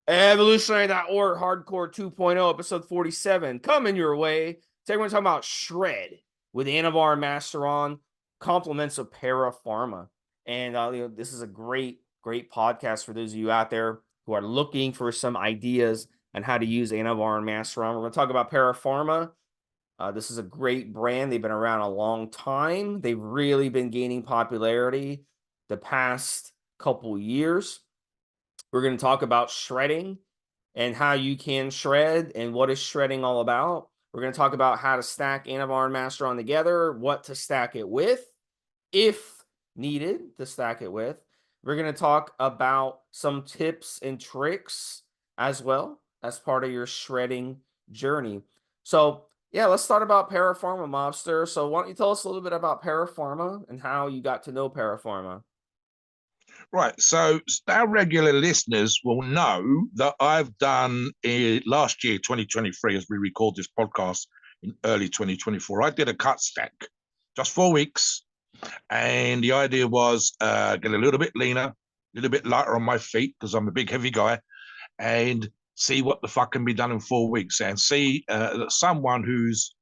Evolutionary.org Hardcore 2.0, episode 47, coming your way. Today we're going to talk about Shred with Anavar and Masteron, compliments of Para Pharma. And this is a great podcast for those of you out there who are looking for some ideas on how to use Anavar and Masteron. We're going to talk about Para Pharma. This is a great brand. They've been around a long time. They've really been gaining popularity the past couple years. We're going to talk about shredding and how you can shred and what is shredding all about. We're going to talk about how to stack Anavar and Masteron together, what to stack it with, if needed to stack it with. We're going to talk about some tips and tricks as well as part of your shredding journey. So, yeah, let's start about Para Pharma, Mobster. So why don't you tell us a little bit about Para Pharma and how you got to know Para Pharma? Right, so our regular listeners will know that I've done last year, 2023, as we record this podcast in early 2024, I did a cut stack, just 4 weeks. And the idea was get a little bit leaner, a little bit lighter on my feet because I'm a big, heavy guy, and see what the fuck can be done in 4 weeks and see that someone who's,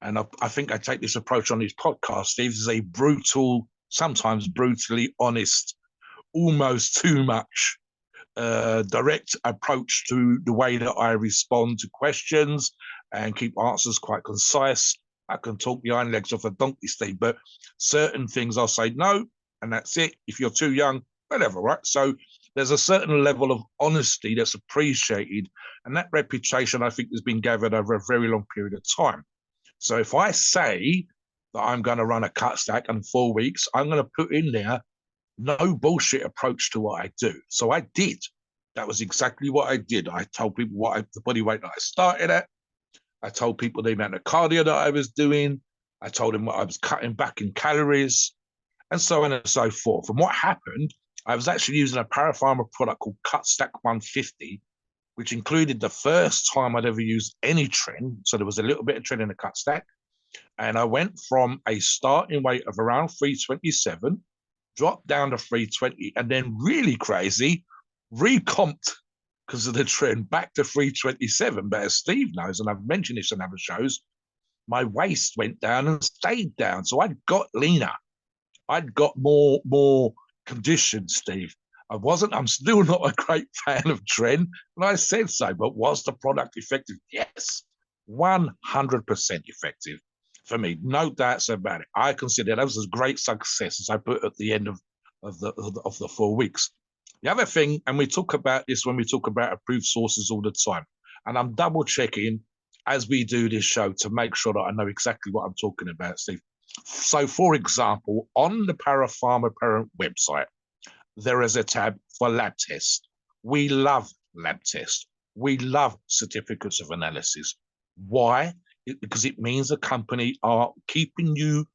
and I think I take this approach on this podcast, Steve, is a brutal, sometimes brutally honest, almost too much direct approach to the way that I respond to questions and keep answers quite concise. I can talk the hind legs off a donkey, Steve, but certain things I'll say no, and that's it. If you're too young, whatever, right? So there's a certain level of honesty that's appreciated, and that reputation, I think, has been gathered over a very long period of time. So if I say that I'm going to run a cut stack in 4 weeks, I'm going to put in there no bullshit approach to what I do. So I did. That was exactly what I did. I told people the body weight that I started at. I told people the amount of cardio that I was doing. I told them what I was cutting back in calories, and so on and so forth. And what happened, I was actually using a Para Pharma product called Cut Stack 150, which included the first time I'd ever used any tren. So there was a little bit of tren in the cut stack. And I went from a starting weight of around 327, dropped down to 320, and then really crazy, recomped because of the trend back to 327. But as Steve knows, and I've mentioned this in other shows, my waist went down and stayed down. So I'd got leaner. I'd got more conditioned, Steve. I'm still not a great fan of trend, and I said so, but was the product effective? Yes, 100% effective. For me, no doubts about it. I consider that was a great success, as I put at the end of the 4 weeks. The other thing, and we talk about this when we talk about approved sources all the time, and I'm double checking as we do this show to make sure that I know exactly what I'm talking about, Steve. So, for example, on the Para Pharma parent website, there is a tab for lab tests. We love lab tests. We love certificates of analysis. Why? Because it means the company are keeping you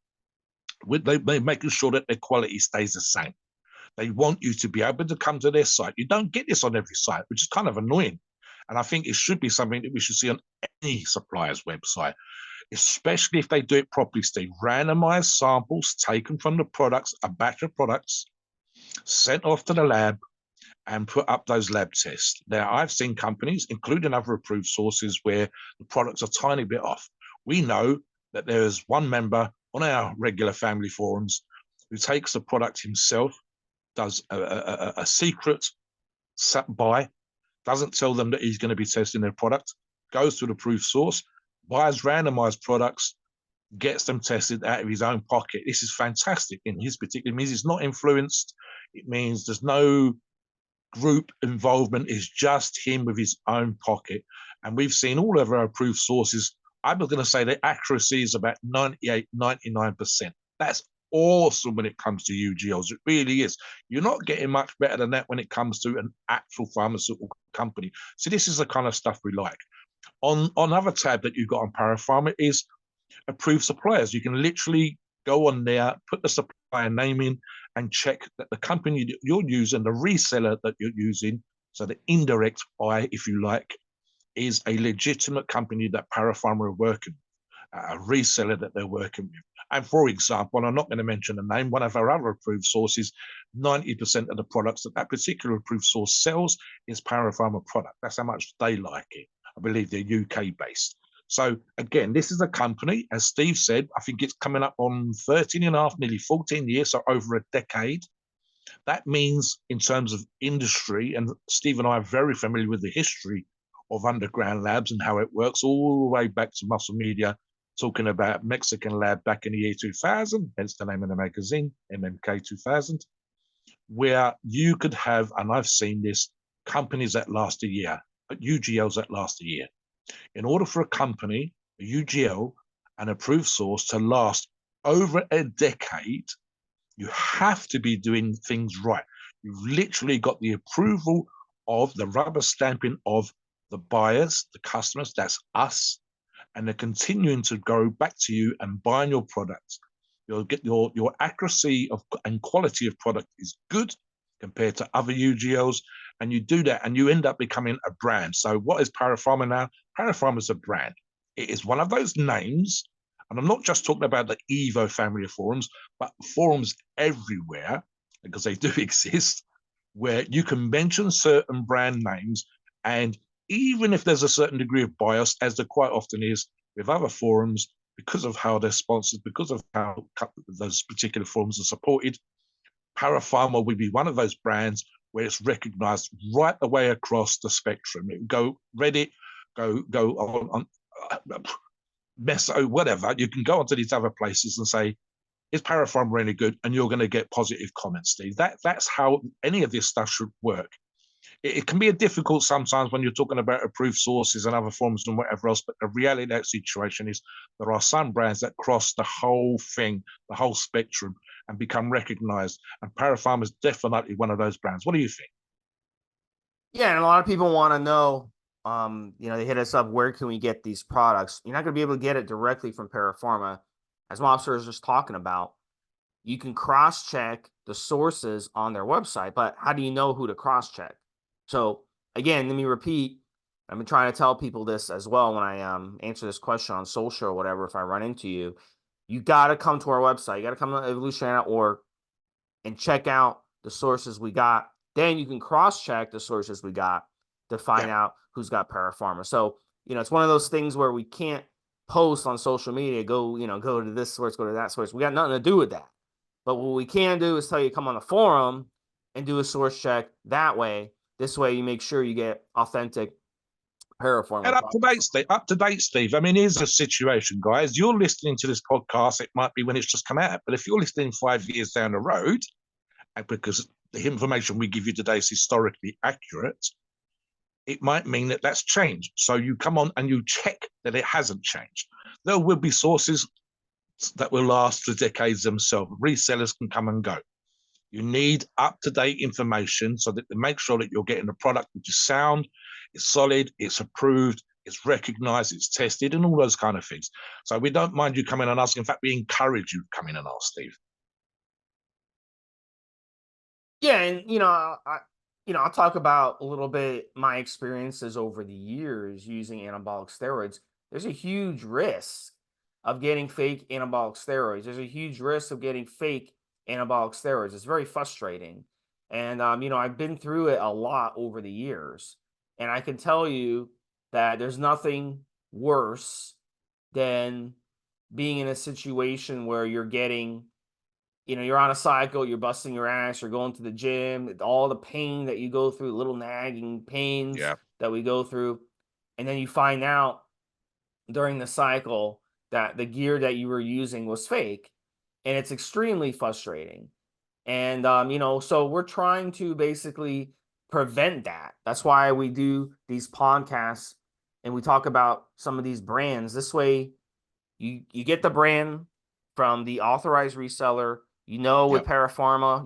they're making sure that their quality stays the same. They want you to be able to come to their site. You don't get this on every site, which is kind of annoying. And I think it should be something that we should see on any supplier's website, especially if they do it properly, Steve. Randomized samples taken from the products, a batch of products, sent off to the lab, and put up those lab tests. Now, I've seen companies, including other approved sources, where the products are a tiny bit off. We know that there is one member on our regular family forums who takes the product himself, does a secret buy, doesn't tell them that he's going to be testing their product, goes to the approved source, buys randomized products, gets them tested out of his own pocket. This is fantastic in his particular. It means he's not influenced. It means there's no group involvement, is just him with his own pocket. And we've seen all of our approved sources. I'm going to say the accuracy is about 98, 99%. That's awesome when it comes to UGLs. It really is. You're not getting much better than that when it comes to an actual pharmaceutical company. So this is the kind of stuff we like. On another tab that you've got on Para Pharma is approved suppliers. You can literally go on there, put the supplier name in, and check that the company that you're using, the reseller that you're using, so the indirect buy, if you like, is a legitimate company that Para Pharma are working with. a reseller that they're working with. And for example, and I'm not going to mention the name, one of our other approved sources, 90% of the products that that particular approved source sells is Para Pharma product. That's how much they like it. I believe they're UK based. So again, this is a company, as Steve said, I think it's coming up on 13 and a half, nearly 14 years, so over a decade. That means in terms of industry, and Steve and I are very familiar with the history of underground labs and how it works all the way back to Muscle Media, talking about Mexican lab back in the year 2000, hence the name of the magazine, MMK 2000, where you could have, and I've seen this, companies that last a year, UGLs that last a year. In order for a company, a UGL, an approved source to last over a decade, you have to be doing things right. You've literally got the approval of the rubber stamping of the buyers, the customers, that's us, and they're continuing to go back to you and buying your products. You'll get your accuracy of and quality of product is good compared to other UGLs, and you do that and you end up becoming a brand. So what is Para Pharma now? Para Pharma is a brand. It is one of those names, and I'm not just talking about the Evo family of forums, but forums everywhere, because they do exist, where you can mention certain brand names, and even if there's a certain degree of bias, as there quite often is with other forums, because of how they're sponsored, because of how those particular forums are supported, Para Pharma will be one of those brands where it's recognized right the way across the spectrum. Go Reddit, go on Meso, whatever. You can go onto these other places and say, is Para Pharma really good? And you're going to get positive comments, Steve. That's how any of this stuff should work. It can be a difficult sometimes when you're talking about approved sources and other forms and whatever else, but the reality of that situation is there are some brands that cross the whole thing, the whole spectrum, and become recognized. And Para Pharma is definitely one of those brands. What do you think? Yeah, and a lot of people want to know, they hit us up, where can we get these products? You're not going to be able to get it directly from Para Pharma. As Mobster was just talking about, you can cross-check the sources on their website, but how do you know who to cross-check? So again, let me repeat, I've been trying to tell people this as well when I answer this question on social or whatever, if I run into you, you got to come to our website. You got to come to evolutionary.org and check out the sources we got. Then you can cross-check the sources we got to find out who's got Para Pharma. So, it's one of those things where we can't post on social media, go to this source, go to that source. We got nothing to do with that. But what we can do is tell you, come on the forum and do a source check that way. This way you make sure you get authentic Para Pharma. And up to date, Steve. I mean, here's a situation, guys. You're listening to this podcast. It might be when it's just come out, but if you're listening 5 years down the road, and because the information we give you today is historically accurate, it might mean that that's changed. So you come on and you check that it hasn't changed. There will be sources that will last for decades themselves. Resellers can come and go. You need up-to-date information so that to make sure that you're getting a product which is sound, it's solid, it's approved, it's recognized, it's tested, and all those kind of things. So we don't mind you coming and asking. In fact, we encourage you to come in and ask, Steve. Yeah, and I'll talk about a little bit my experiences over the years using anabolic steroids. There's a huge risk of getting fake anabolic steroids. There's a huge risk of getting fake anabolic steroids. It's very frustrating. And, I've been through it a lot over the years. And I can tell you that there's nothing worse than being in a situation where you're getting, you're on a cycle, you're busting your ass, you're going to the gym, all the pain that you go through, little nagging pains that we go through. And then you find out during the cycle that the gear that you were using was fake. And it's extremely frustrating. And, so we're trying to basically prevent that. That's why we do these podcasts and we talk about some of these brands. This way you get the brand from the authorized reseller. With Para Pharma,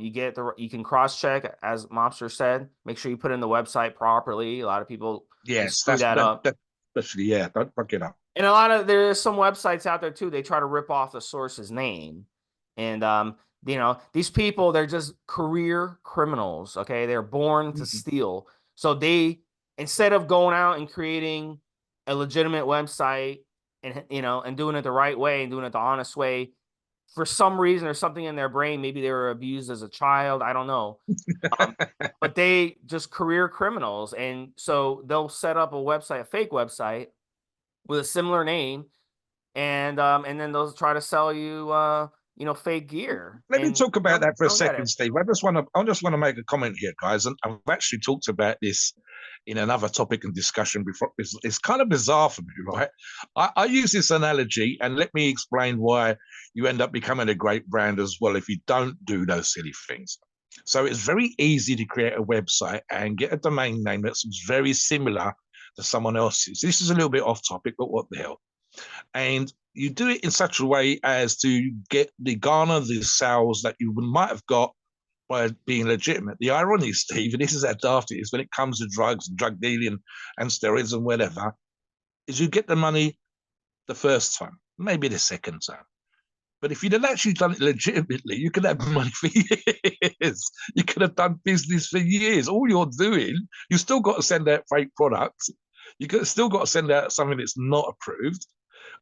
you can cross-check, as Mobster said. Make sure you put in the website properly. A lot of people screw that up. Especially, don't fuck it up. And there's some websites out there too, they try to rip off the source's name. And these people, they're just career criminals, okay? They're born to steal. So they, instead of going out and creating a legitimate website and and doing it the right way and doing it the honest way. For some reason, there's something in their brain. Maybe they were abused as a child. I don't know. Um, but they just career criminals, and so they'll set up a website, a fake website with a similar name, and then they'll try to sell you fake gear. Let me And talk about that for a don't get second, it. Steve. I just want to make a comment here, guys. And I've actually talked about this in another topic and discussion before. It's kind of bizarre for me, right? I use this analogy, and let me explain why you end up becoming a great brand as well if you don't do those silly things. So it's very easy to create a website and get a domain name that's very similar to someone else's. This is a little bit off topic, but what the hell? And you do it in such a way as to garner the sales that you might have got by being legitimate. The irony, Steve, and this is how daft it is when it comes to drugs and drug dealing and steroids and whatever, is you get the money the first time, maybe the second time. But if you'd have actually done it legitimately, you could have money for years. You could have done business for years. All you're doing, you still got to send out fake products. Still got to send out something that's not approved.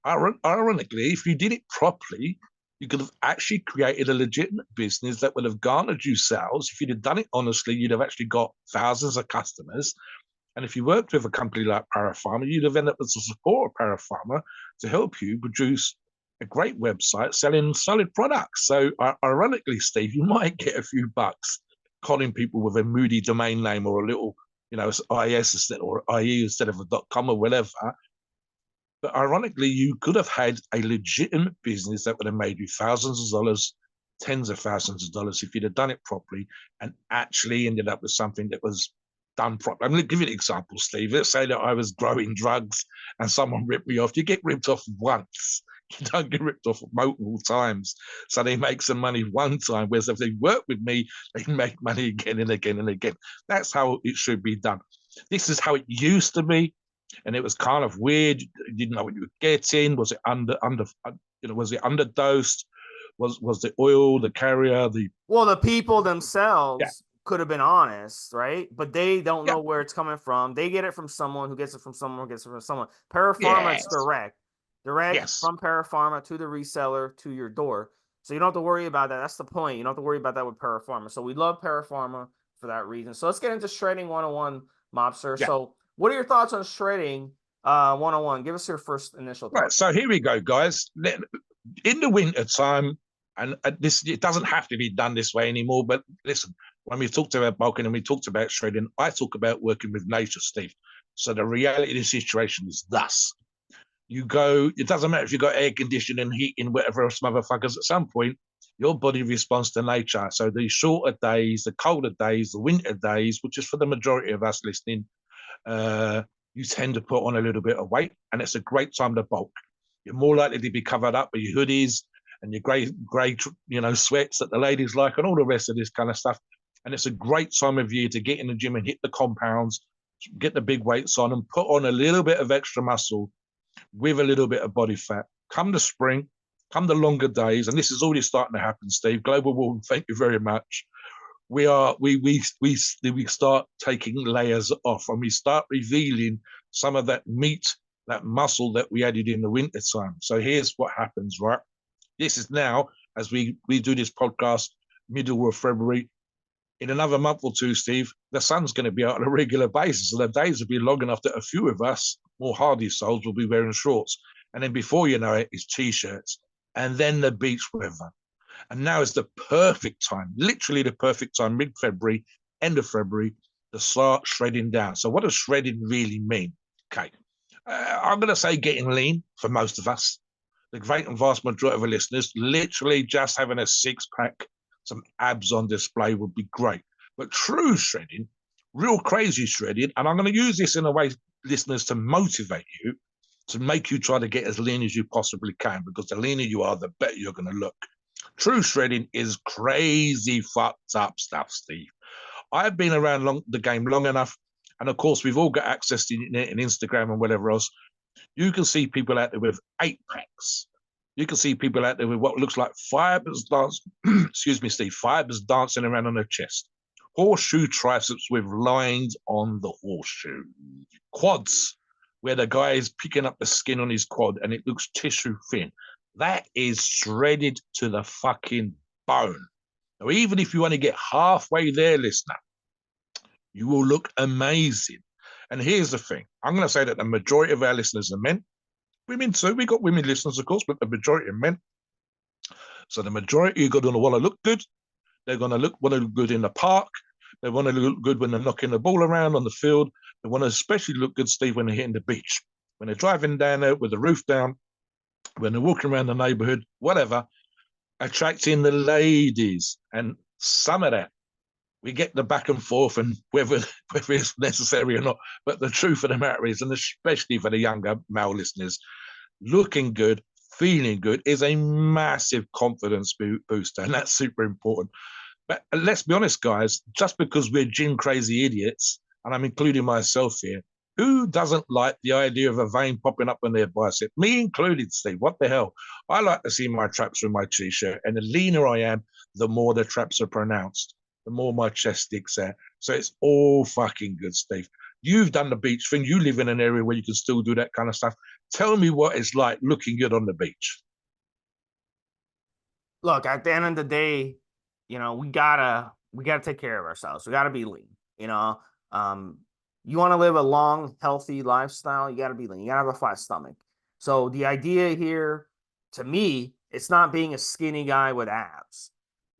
Ironically, if you did it properly, you could have actually created a legitimate business that would have garnered you sales. If you'd have done it honestly, you'd have actually got thousands of customers. And if you worked with a company like Para Pharma, you'd have ended up with the support of Para Pharma to help you produce a great website selling solid products. So, ironically, Steve, you might get a few bucks calling people with a moody domain name or a little, IS instead or IE instead of a .com or whatever. But ironically, you could have had a legitimate business that would have made you thousands of dollars, tens of thousands of dollars if you'd have done it properly and actually ended up with something that was done properly. I'm going to give you an example, Steve. Let's say that I was growing drugs and someone ripped me off. You get ripped off once. You don't get ripped off multiple times. So they make some money one time, whereas if they work with me, they make money again and again and again. That's how it should be done. This is how it used to be, and it was kind of weird. You didn't know what you were getting. Was it was it underdosed? Was the oil, the carrier, the Well, the people yeah, themselves could have been honest, right? But they don't yeah, know where it's coming from. They get it from someone who gets it from someone who gets it from someone. Parapharma, it's yes, direct yes. from Parapharma to the reseller to your door. So you don't have to worry about that. That's the point. You don't have to worry about that with Parapharma. So we love Parapharma for that reason. So let's get into shredding 101, Mobster. Yeah. So what are your thoughts on shredding 101? Give us your first initial Right. thoughts. So here we go, guys. In the winter time, and this it doesn't have to be done this way anymore. But listen, when we talked about bulking and we talked about shredding, I talk about working with nature, Steve. So the reality of the situation is thus. You go, it doesn't matter if you've got air conditioning, heating, whatever else, motherfuckers, at some point, your body responds to nature. So the shorter days, the colder days, the winter days, which is for the majority of us listening, you tend to put on a little bit of weight, and it's a great time to bulk. You're more likely to be covered up with your hoodies and your grey, sweats that the ladies like, and all the rest of this kind of stuff. And it's a great time of year to get in the gym and hit the compounds, get the big weights on, and put on a little bit of extra muscle with a little bit of body fat. Come the spring, come the longer days, and this is already starting to happen, Steve. Global warming, thank you very much. We start taking layers off, and we start revealing some of that meat, that muscle that we added in the winter time. So here's what happens, right? This is now, as we do this podcast, middle of February. In another month or two, Steve, the sun's going to be out on a regular basis, and the days will be long enough that a few of us, more hardy souls, will be wearing shorts. And then before you know it, it's t-shirts, and then the beach weather. And now is the perfect time, literally the perfect time, mid-February, end of February, to start shredding down. So what does shredding really mean? Okay. I'm going to say getting lean for most of us. The great and vast majority of our listeners, literally just having a six-pack, some abs on display would be great. But true shredding, real crazy shredding, and I'm going to use this in a way, listeners, to motivate you, to make you try to get as lean as you possibly can, because the leaner you are, the better you're going to look. True shredding is crazy fucked up stuff, Steve. I've been around the game long enough, and of course, we've all got access to internet and Instagram and whatever else. You can see people out there with 8-packs. You can see people out there with what looks like fibers dance. Excuse me, Steve. Fibers dancing around on their chest. Horseshoe triceps with lines on the horseshoe. Quads where the guy is picking up the skin on his quad and it looks tissue thin. That is shredded to the fucking bone. Now, even if you only get halfway there, listener, you will look amazing. And here's the thing. I'm going to say that the majority of our listeners are men. Women too. We got women listeners, of course, but the majority are men. So the majority are going to want to look good. They're going to want to look good in the park. They want to look good when they're knocking the ball around on the field. They want to especially look good, Steve, when they're hitting the beach. When they're driving down there with the roof down, when they're walking around the neighborhood, whatever, attracting the ladies. And some of that, we get the back and forth and whether it's necessary or not. But the truth of the matter is, and especially for the younger male listeners, looking good, feeling good is a massive confidence booster. And that's super important. But let's be honest, guys, just because we're gym crazy idiots, and I'm including myself here, who doesn't like the idea of a vein popping up on their bicep? Me included, Steve. What the hell? I like to see my traps with my t-shirt. And the leaner I am, the more the traps are pronounced, the more my chest sticks out. So it's all fucking good, Steve. You've done the beach thing. You live in an area where you can still do that kind of stuff. Tell me what it's like looking good on the beach. Look, at the end of the day, we gotta take care of ourselves. We gotta be lean. Um, you want to live a long, healthy lifestyle, you gotta be lean. You gotta have a flat stomach. So the idea here, to me, it's not being a skinny guy with abs.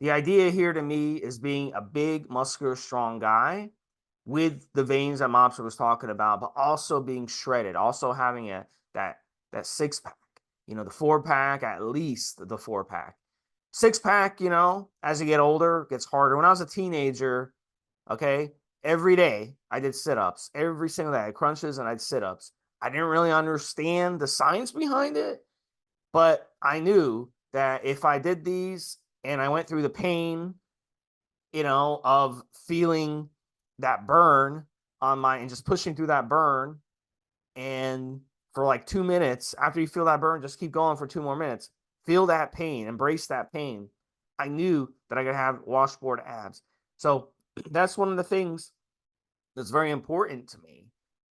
The idea here to me is being a big, muscular, strong guy with the veins that Mobster was talking about, but also being shredded, also having that six pack, the 4-pack, at least the 4-pack. 6-pack, as you get older, gets harder. When I was a teenager, okay, every day I did sit-ups. Every single day I crunches and I did sit-ups. I didn't really understand the science behind it, but I knew that if I did these and I went through the pain, of feeling that burn and just pushing through that burn, and for like 2 minutes, after you feel that burn, just keep going for 2 more minutes. Feel that pain, embrace that pain. I knew that I could have washboard abs. So that's one of the things that's very important to me,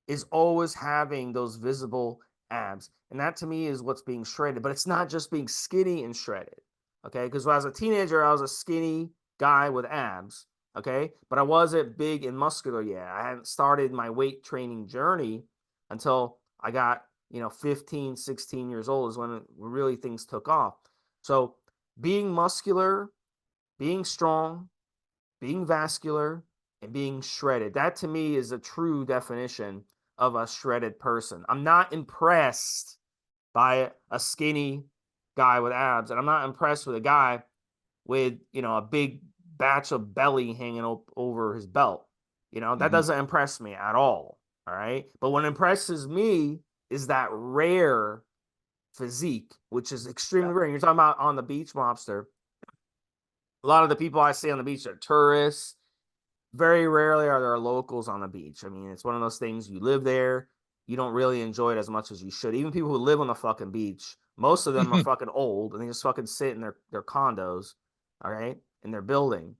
is always having those visible abs. And that to me is what's being shredded. But it's not just being skinny and shredded. Okay. Because when I was a teenager, I was a skinny guy with abs. Okay. But I wasn't big and muscular yet. I hadn't started my weight training journey until I got 15, 16 years old is when really things took off. So being muscular, being strong, being vascular, and being shredded, that to me is a true definition of a shredded person. I'm not impressed by a skinny guy with abs, and I'm not impressed with a guy with a big batch of belly hanging over his belt. That doesn't impress me at all. All right. But what impresses me is that rare physique, which is extremely rare. You're talking about on the beach, Mobster. A lot of the people I see on the beach are tourists. Very rarely are there locals on the beach. I mean, it's one of those things, you live there, you don't really enjoy it as much as you should. Even people who live on the fucking beach, most of them are fucking old and they just fucking sit in their condos, all right, in their building,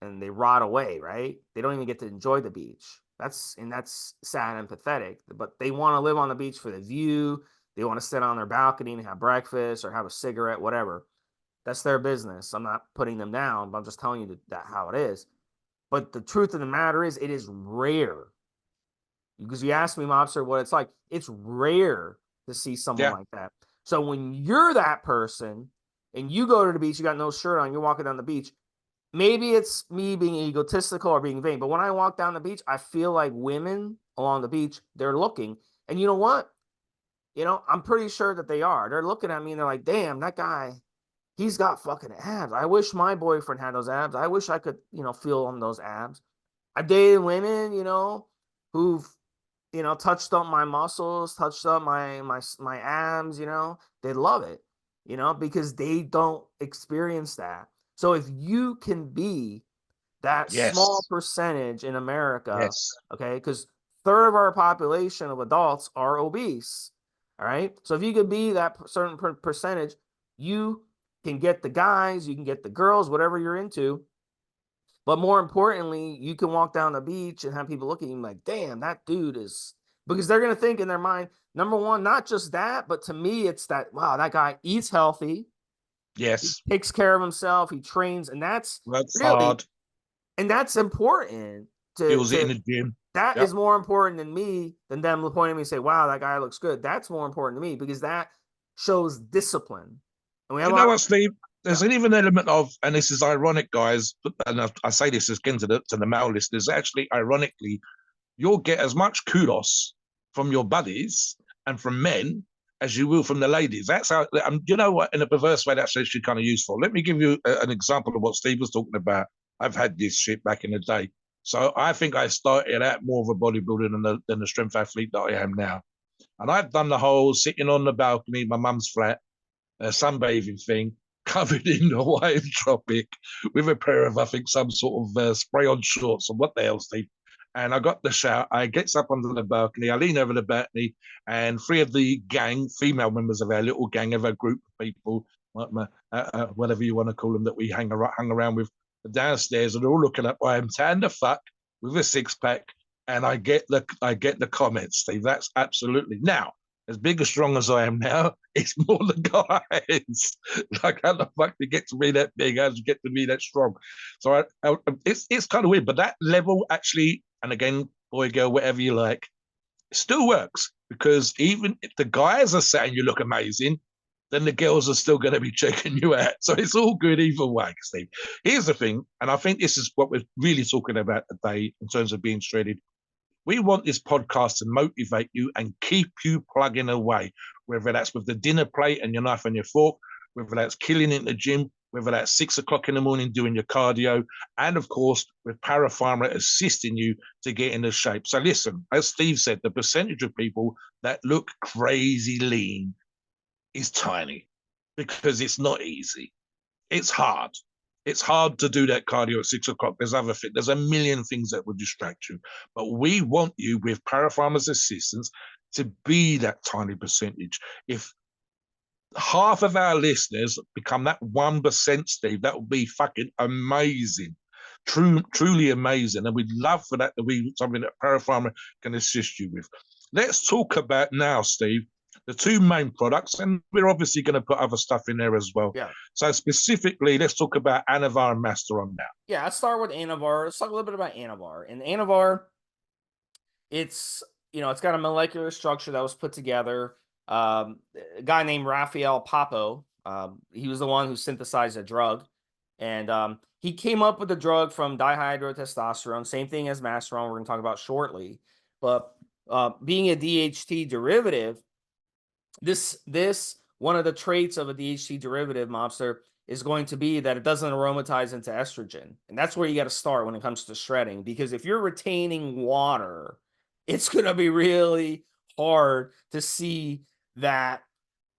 and they rot away, right? They don't even get to enjoy the beach. That's sad and pathetic. But they want to live on the beach for the view. They want to sit on their balcony and have breakfast or have a cigarette, whatever. That's their business. I'm not putting them down, but I'm just telling you that how it is. But the truth of the matter is, it is rare. Because you asked me, Mobster, what it's like. It's rare to see someone like that. So when you're that person and you go to the beach, you got no shirt on, you're walking down the beach, maybe it's me being egotistical or being vain, but when I walk down the beach, I feel like women along the beach, they're looking. And you know what? I'm pretty sure that they are. They're looking at me and they're like, damn, that guy, he's got fucking abs. I wish my boyfriend had those abs. I wish I could, feel on those abs. I've dated women, who've, touched up my muscles, touched up my abs, they love it, because they don't experience that. So if you can be that small percentage in America, okay, because third of our population of adults are obese, all right? So if you can be that certain percentage, you can get the guys, you can get the girls, whatever you're into. But more importantly, you can walk down the beach and have people look at you like, damn, that dude is because they're going to think in their mind, number one, not just that, but to me, it's that, wow, that guy eats healthy, he Yes. takes care of himself, he trains, and that's Works really, hard. and that's important Kills it in to the gym. that Yep. is more important than me than them pointing at me and say, wow, that guy looks good. That's more important to me because that shows discipline. And we Do have you a know lot of, what, Steve? yeah, There's an even element of, and this is ironic, guys, and I say this again to the male listeners, actually, ironically, you'll get as much kudos from your buddies and from men as you will from the ladies. That's how, you know what, in a perverse way, that's actually kind of useful. Let me give you an example of what Steve was talking about. I've had this shit back in the day. So I think I started out more of a bodybuilder than the strength athlete that I am now. And I've done the whole sitting on the balcony, my mum's flat, sunbathing thing, covered in a white tropic with a pair of, I think, some sort of spray-on shorts or what the hell, Steve. And I got the shout. I gets up onto the balcony. I lean over the balcony, and three of the gang, female members of our little gang, of our group of people, whatever you want to call them, that we hung around with downstairs, and they're all looking up. I am tan the fuck with a six pack, and I get the comments, Steve. That's absolutely now. As big as strong as I am now, it's more the guys. Like, how the fuck did you get to be that big? How did you get to be that strong? So it's kind of weird, but that level actually, and again, boy, girl, whatever you like, it still works, because even if the guys are saying you look amazing, then the girls are still going to be checking you out. So it's all good either way, Steve. Here's the thing, and I think this is what we're really talking about today in terms of being shredded. We want this podcast to motivate you and keep you plugging away, whether that's with the dinner plate and your knife and your fork, whether that's killing it in the gym, whether that's 6 o'clock in the morning doing your cardio, and of course, with Para Pharma assisting you to get into shape. So listen, as Steve said, the percentage of people that look crazy lean is tiny, because it's not easy. It's hard. It's hard to do that cardio at 6 o'clock. There's a million things that will distract you. But we want you, with Para Pharma's assistance, to be that tiny percentage. If half of our listeners become that 1%, Steve, that would be fucking amazing. Truly amazing. And we'd love for that to be something that Para Pharma can assist you with. Let's talk about now, Steve, the two main products, and we're obviously going to put other stuff in there as well. yeah. So specifically, let's talk about Anavar and Masteron now. Yeah, let's start with Anavar. Let's talk a little bit about Anavar. And Anavar, it's, it's got a molecular structure that was put together. A guy named Raphael Papo, he was the one who synthesized a drug. And he came up with the drug from dihydrotestosterone, same thing as Masteron, we're going to talk about shortly. But being a DHT derivative, this one of the traits of a DHT derivative, Mobster, is going to be that it doesn't aromatize into estrogen. And that's where you got to start when it comes to shredding, because if you're retaining water, it's going to be really hard to see that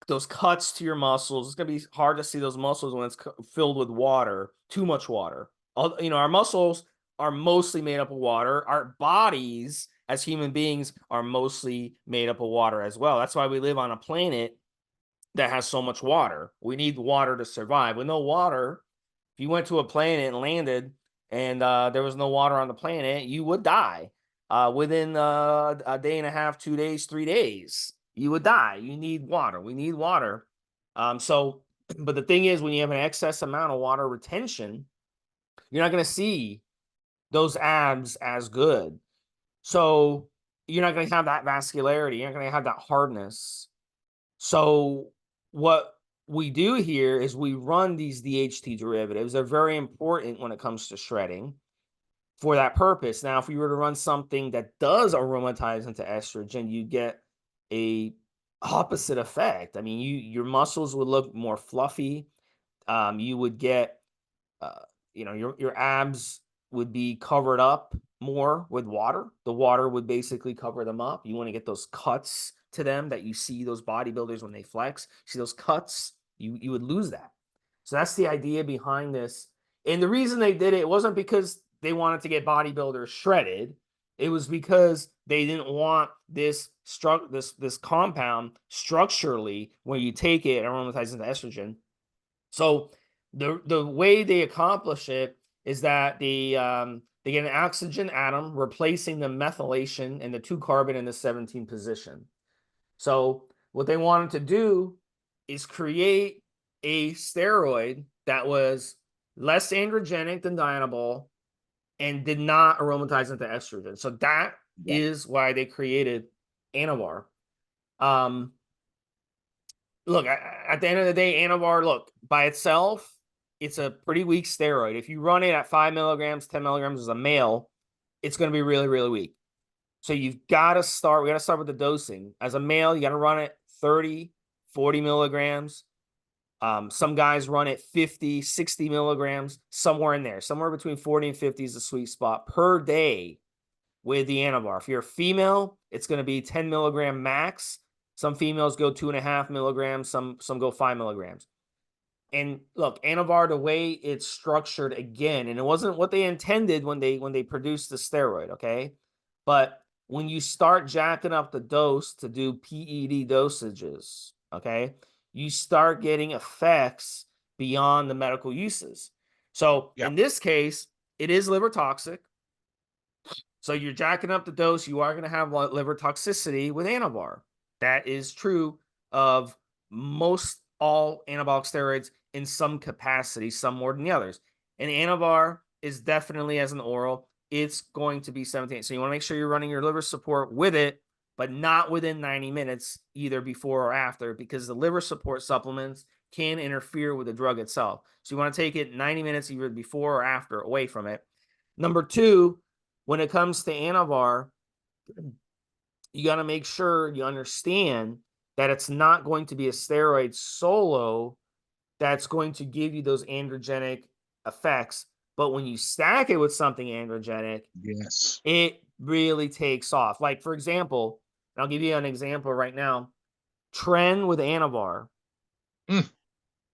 those cuts to your muscles. It's going to be hard to see those muscles when it's filled with water, too much water. Our muscles are mostly made up of water. Our bodies as human beings are mostly made up of water as well. That's why we live on a planet that has so much water. We need water to survive. With no water, if you went to a planet and landed and there was no water on the planet, you would die within a day and a half, 2 days, 3 days. You would die. You need water. We need water. But the thing is, when you have an excess amount of water retention, you're not going to see those abs as good. So you're not going to have that vascularity. You're not going to have that hardness. So what we do here is we run these DHT derivatives. They're very important when it comes to shredding for that purpose. Now, if we were to run something that does aromatize into estrogen, you get a opposite effect. I mean, your muscles would look more fluffy. You would get, your abs would be covered up more with water. The water would basically cover them up. You want to get those cuts to them that you see those bodybuilders when they flex. See those cuts, you would lose that. So that's the idea behind this. And the reason they did it wasn't because they wanted to get bodybuilders shredded. It was because they didn't want this compound structurally, when you take it, aromatizes into estrogen. So the way they accomplish it is that they They get an oxygen atom replacing the methylation and the 2-carbon in the 17 position. So what they wanted to do is create a steroid that was less androgenic than Dianabol and did not aromatize into estrogen. So that is why they created Anavar. Look, at the end of the day, Anavar, look, by itself, it's a pretty weak steroid. If you run it at 5 milligrams, 10 milligrams as a male, it's going to be really, really weak. So we got to start with the dosing. As a male, you got to run it 30, 40 milligrams. Some guys run it 50, 60 milligrams, somewhere in there. Somewhere between 40 and 50 is the sweet spot per day with the Anavar. If you're a female, it's going to be 10 milligram max. Some females go 2.5 milligrams. Some go 5 milligrams. And look, Anavar, the way it's structured again, and it wasn't what they intended when they produced the steroid, okay? But when you start jacking up the dose to do PED dosages, okay, you start getting effects beyond the medical uses. So in this case, it is liver toxic. So you're jacking up the dose. You are going to have liver toxicity with Anavar. That is true of most all anabolic steroids in some capacity, some more than the others. And Anavar is definitely, as an oral, it's going to be 17. So you want to make sure you're running your liver support with it, but not within 90 minutes, either before or after, because the liver support supplements can interfere with the drug itself. So you want to take it 90 minutes either before or after, away from it. Number two, when it comes to Anavar, you got to make sure you understand that it's not going to be a steroid solo that's going to give you those androgenic effects. But when you stack it with something androgenic, it really takes off. Like, for example, I'll give you an example right now. Tren with Anavar.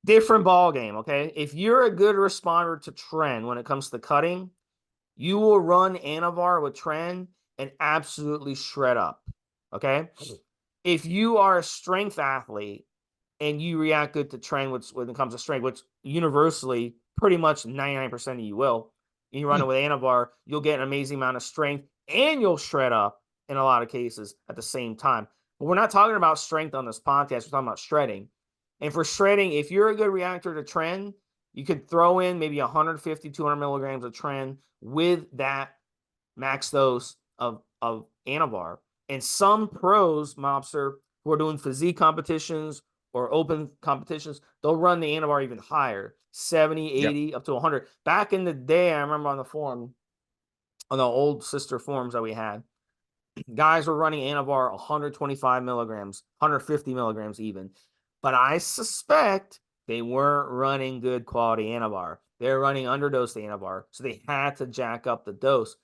Different ball game, okay? If you're a good responder to Tren when it comes to cutting, you will run Anavar with Tren and absolutely shred up, okay? If you are a strength athlete and you react good to Tren when it comes to strength, which universally pretty much 99% of you will, and you run it with Anavar, you'll get an amazing amount of strength and you'll shred up in a lot of cases at the same time. But we're not talking about strength on this podcast. We're talking about shredding. And for shredding, if you're a good reactor to Tren, you could throw in maybe 150, 200 milligrams of Tren with that max dose of Anavar. And some pros, Mobster, who are doing physique competitions or open competitions, they'll run the Anavar even higher, 70, 80, up to 100. Back in the day, I remember on the forum, on the old sister forums that we had, guys were running Anavar 125 milligrams, 150 milligrams even. But I suspect they weren't running good quality Anavar. They're running underdosed Anavar, so they had to jack up the dose.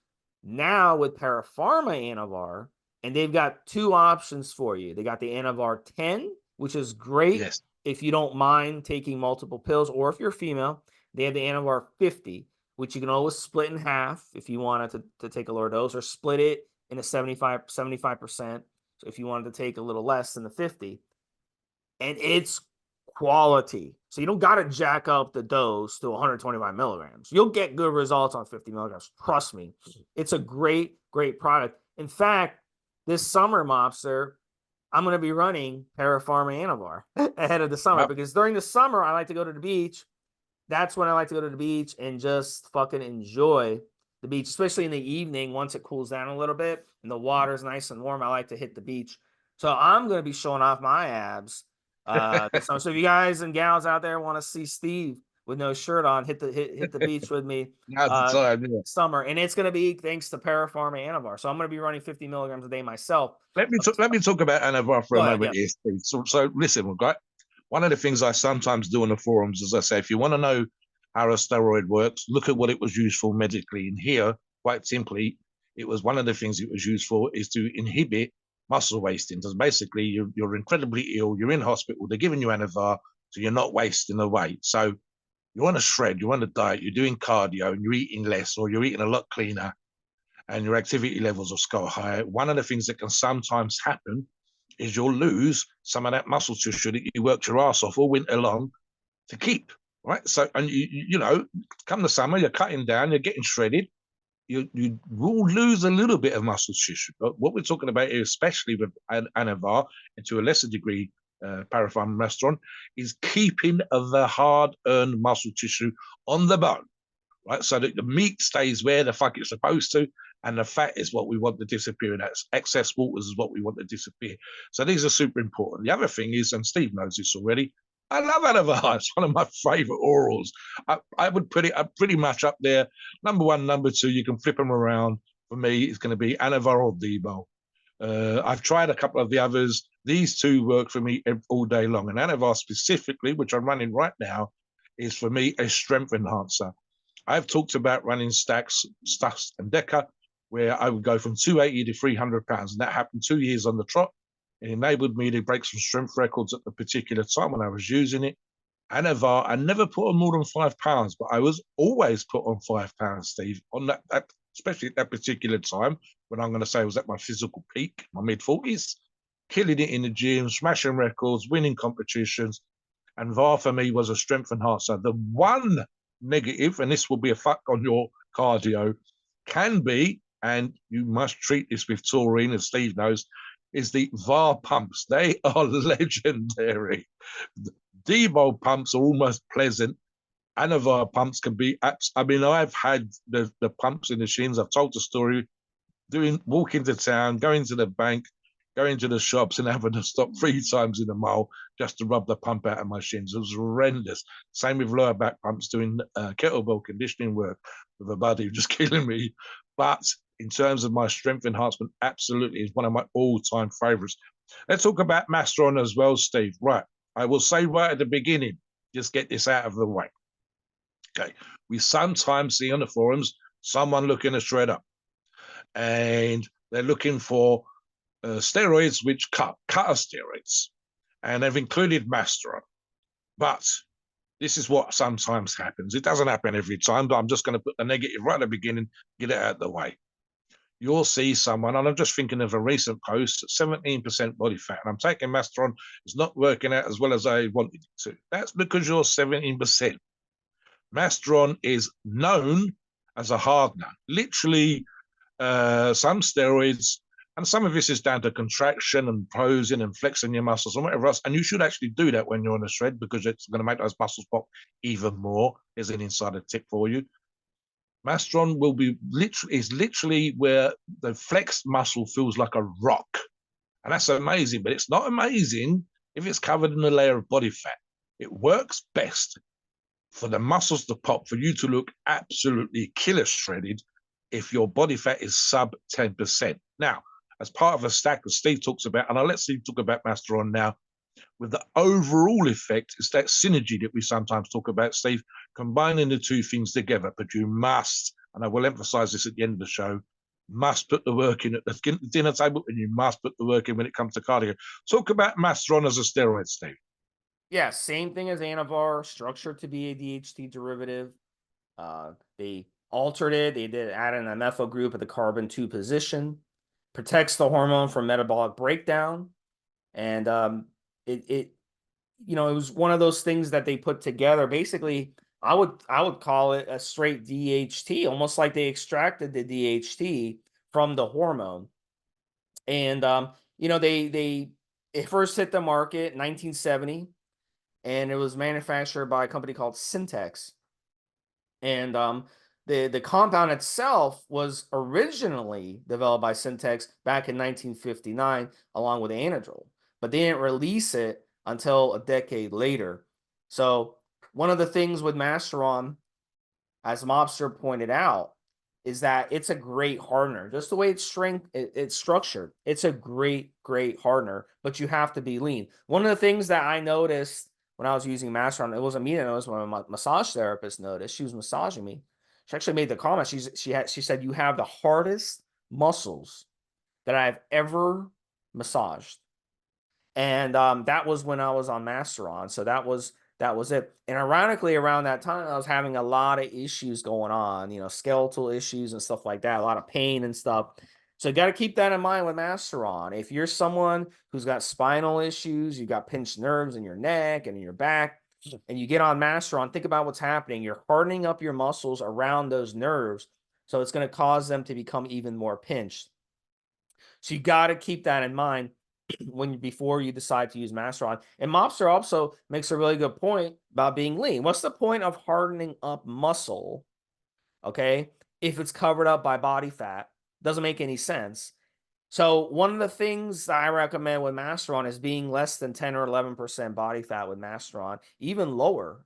Now with Para Pharma Anavar, and they've got two options for you. They got the Anavar 10, which is great if you don't mind taking multiple pills, or if you're female. They have the Anavar 50, which you can always split in half if you wanted to take a lower dose, or split it in a 75%. So if you wanted to take a little less than the 50. And it's quality. So you don't got to jack up the dose to 125 milligrams. You'll get good results on 50 milligrams. Trust me. It's a great, great product. In fact, this summer, Mobster, I'm going to be running Para Pharma Anavar ahead of the summer, because during the summer, I like to go to the beach. That's when I like to go to the beach and just fucking enjoy the beach, especially in the evening once it cools down a little bit and the water's nice and warm. I like to hit the beach. So I'm going to be showing off my abs. So if you guys and gals out there want to see Steve with no shirt on, hit the beach with me. Summer, and it's going to be thanks to Para Pharma Anavar. So I'm going to be running 50 milligrams a day myself. Let me talk about Anavar for a moment here, Steve. So listen, right? One of the things I sometimes do on the forums is I say, if you want to know how a steroid works, look at what it was used for medically. And here, quite simply, it was one of the things it was used for is to inhibit muscle wasting. So basically, you're incredibly ill, you're in hospital, they're giving you Anavar, so you're not wasting away. So you want to shred, you want to diet, you're doing cardio, and you're eating less, or you're eating a lot cleaner, and your activity levels are sky higher. One of the things that can sometimes happen is you'll lose some of that muscle tissue that you worked your ass off all winter long to keep, right? So, and you know, come the summer, you're cutting down, you're getting shredded, you will lose a little bit of muscle tissue. But what we're talking about here, especially with Anavar, and to a lesser degree, Para Pharma and Masteron, is keeping the hard-earned muscle tissue on the bone, right? So that the meat stays where the fuck it's supposed to, and the fat is what we want to disappear. And that's excess waters is what we want to disappear. So these are super important. The other thing is, and Steve knows this already, I love Anavar. It's one of my favorite orals. I would put it up pretty much up there. Number one, number two, you can flip them around. For me, it's going to be Anavar or Debo. I've tried a couple of the others. These two work for me all day long. And Anavar specifically, which I'm running right now, is for me a strength enhancer. I've talked about running stacks, Stuffs and Deca, where I would go from 280 to 300 pounds. And that happened 2 years on the trot. It enabled me to break some strength records at the particular time when I was using it. Anavar, I never put on more than 5 pounds, but I was always put on 5 pounds, Steve, on that especially at that particular time when I'm going to say I was at my physical peak, my mid-40s, killing it in the gym, smashing records, winning competitions. And VAR for me was a strength enhancer. The one negative, and this will be a fuck on your cardio, can be, and you must treat this with taurine, as Steve knows, is the VAR pumps. They are legendary. Debo pumps are almost pleasant. Anavar pumps can be, I mean, I've had the pumps in the shins. I've told the story, walking to town, going to the bank, going to the shops and having to stop 3 times in a mile just to rub the pump out of my shins. It was horrendous. Same with lower back pumps, doing kettlebell conditioning work with a buddy, just killing me. But in terms of my strength enhancement, absolutely is one of my all-time favorites. Let's talk about Masteron as well, Steve. Right. I will say right at the beginning, just get this out of the way. Okay. We sometimes see on the forums someone looking to shred up, and they're looking for steroids which cut steroids, and they've included Masteron. But this is what sometimes happens. It doesn't happen every time, but I'm just going to put the negative right at the beginning, get it out of the way. You'll see someone, and I'm just thinking of a recent post, 17% body fat, and I'm taking Masteron. It's not working out as well as I wanted it to. That's because you're 17%. Masteron is known as a hardener. Literally, some steroids, and some of this is down to contraction and posing and flexing your muscles and whatever else. And you should actually do that when you're on a shred because it's going to make those muscles pop even more. Here's an insider tip for you. Masteron will be literally where the flexed muscle feels like a rock. And that's amazing, but it's not amazing if it's covered in a layer of body fat. It works best for the muscles to pop, for you to look absolutely killer shredded if your body fat is sub 10%. Now, as part of a stack that Steve talks about, and I'll let Steve talk about Masteron now, with the overall effect, it's that synergy that we sometimes talk about, Steve, combining the two things together. But you must, and I will emphasize this at the end of the show, must put the work in at the dinner table, and you must put the work in when it comes to cardio. Talk about Masteron as a steroid, Steve. Yeah, same thing as Anavar, structured to be a DHT derivative. They altered it. They did add in a methyl group at the carbon 2 position. Protects the hormone from metabolic breakdown. And it was one of those things that they put together. Basically, I would call it a straight DHT, almost like they extracted the DHT from the hormone. And they it first hit the market in 1970, and it was manufactured by a company called Syntex. And the compound itself was originally developed by Syntex back in 1959, along with Anadrol, but they didn't release it until a decade later. So one of the things with Masteron, as Mobster pointed out, is that it's a great hardener. Just the way it's structured, it's a great hardener, but you have to be lean. One of the things that I noticed when I was using Masteron, it wasn't me that noticed, when my massage therapist noticed. She was massaging me. She actually made the comment. She said, "You have the hardest muscles that I've ever massaged." And that was when I was on Masteron. So that was it. And ironically, around that time, I was having a lot of issues going on, skeletal issues and stuff like that, a lot of pain and stuff. So you got to keep that in mind with Masteron. If you're someone who's got spinal issues, you got pinched nerves in your neck and in your back, and you get on Masteron, think about what's happening. You're hardening up your muscles around those nerves So it's going to cause them to become even more pinched. So you got to keep that in mind before you decide to use Masteron. And Mobster also makes a really good point about being lean. What's the point of hardening up muscle, okay, if it's covered up by body fat? Doesn't make any sense. So one of the things that I recommend with Masteron is being less than 10 or 11% body fat with Masteron, even lower,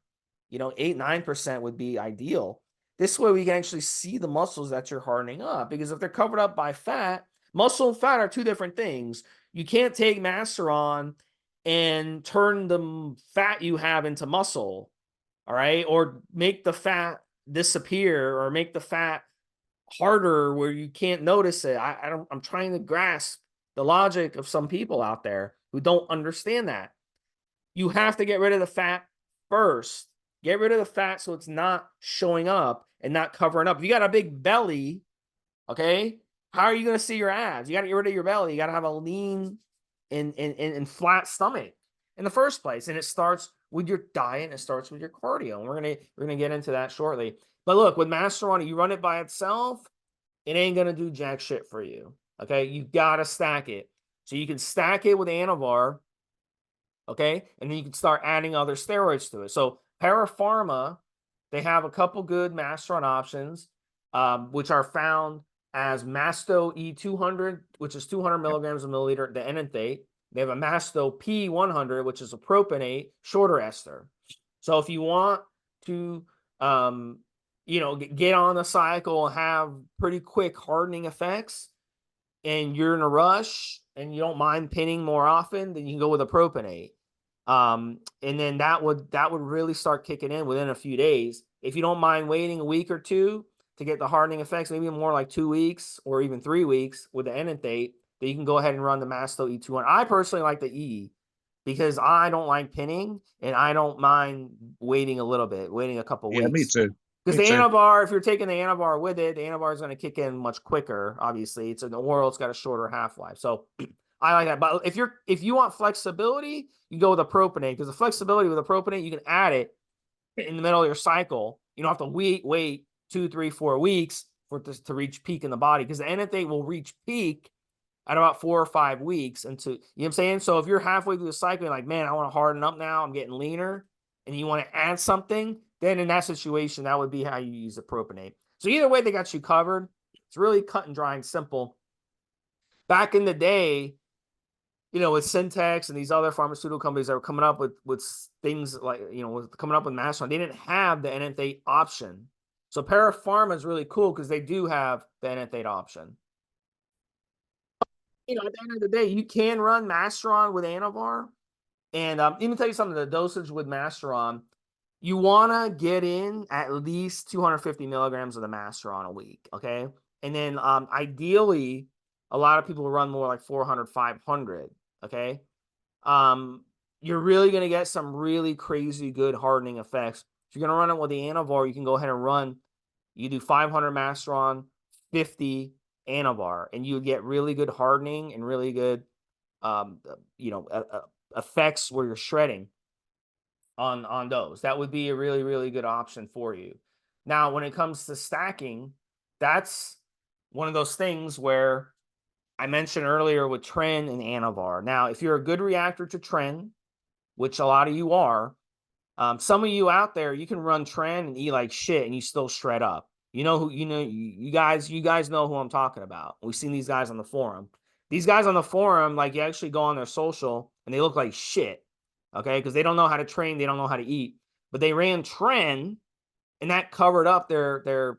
8, 9% would be ideal. This way we can actually see the muscles that you're hardening up, because if they're covered up by fat, muscle and fat are two different things. You can't take Masteron and turn the fat you have into muscle, all right? Or make the fat disappear, or make the fat harder where you can't notice it. I'm trying to grasp the logic of some people out there who don't understand that. You have to get rid of the fat first. Get rid of the fat so it's not showing up and not covering up. If you got a big belly, okay, how are you going to see your abs? You got to get rid of your belly. You got to have a lean and flat stomach in the first place. And it starts with your diet, and it starts with your cardio. And we're gonna get into that shortly. But look, with Masteron, you run it by itself, it ain't gonna do jack shit for you. Okay, you gotta stack it. So you can stack it with Anavar, okay, and then you can start adding other steroids to it. So Para Pharma, they have a couple good Masteron options, which are found as Masto E200, which is 200 milligrams a milliliter, the enanthate. They have a Masto P100, which is a propionate, shorter ester. So if you want to, get on the cycle and have pretty quick hardening effects, and you're in a rush and you don't mind pinning more often, then you can go with a propionate. And then that would really start kicking in within a few days. If you don't mind waiting a week or two to get the hardening effects, maybe more like 2 weeks or even 3 weeks with the enanthate, then you can go ahead and run the Masto E200. I personally like the E because I don't like pinning, and I don't mind waiting a little bit, waiting a couple Yeah, me weeks. too. Because Me the too. Anavar, if you're taking the Anavar with it, the Anavar is going to kick in much quicker. Obviously, it's an oral; it's got a shorter half life. So I like that. But if you want flexibility, you go with a propionate, because the flexibility with a propionate, you can add it in the middle of your cycle. You don't have to wait 2, 3, 4 weeks for this to reach peak in the body, because the enanthate will reach peak at about 4 or 5 weeks into, you know what I'm saying? So if you're halfway through the cycle, you're like, man, I want to harden up now, I'm getting leaner, and you want to add something, then in that situation, that would be how you use the propionate. So either way, they got you covered. It's really cut and dry and simple. Back in the day, with Syntex and these other pharmaceutical companies that were coming up with things like, coming up with Masteron, they didn't have the enanthate option. So Para Pharma is really cool because they do have the enanthate option. At the end of the day, you can run Masteron with Anavar. And let me tell you something, the dosage with Masteron, you want to get in at least 250 milligrams of the Masteron a week, okay? And then ideally, a lot of people run more like 400, 500, okay? You're really going to get some really crazy good hardening effects. If you're going to run it with the Anavar, you can go ahead and you do 500 Masteron, 50 Anavar, and you get really good hardening and really good, effects where you're shredding on those. That would be a really, really good option for you. Now, when it comes to stacking, that's one of those things where I mentioned earlier with Tren and Anavar. Now, if you're a good reactor to Tren, which a lot of you are, some of you out there, you can run Tren and eat like shit and you still shred up. You guys know who I'm talking about. We've seen these guys on the forum. These guys on the forum, like, you actually go on their social and they look like shit. Okay, because they don't know how to train, they don't know how to eat. But they ran Tren, and that covered up their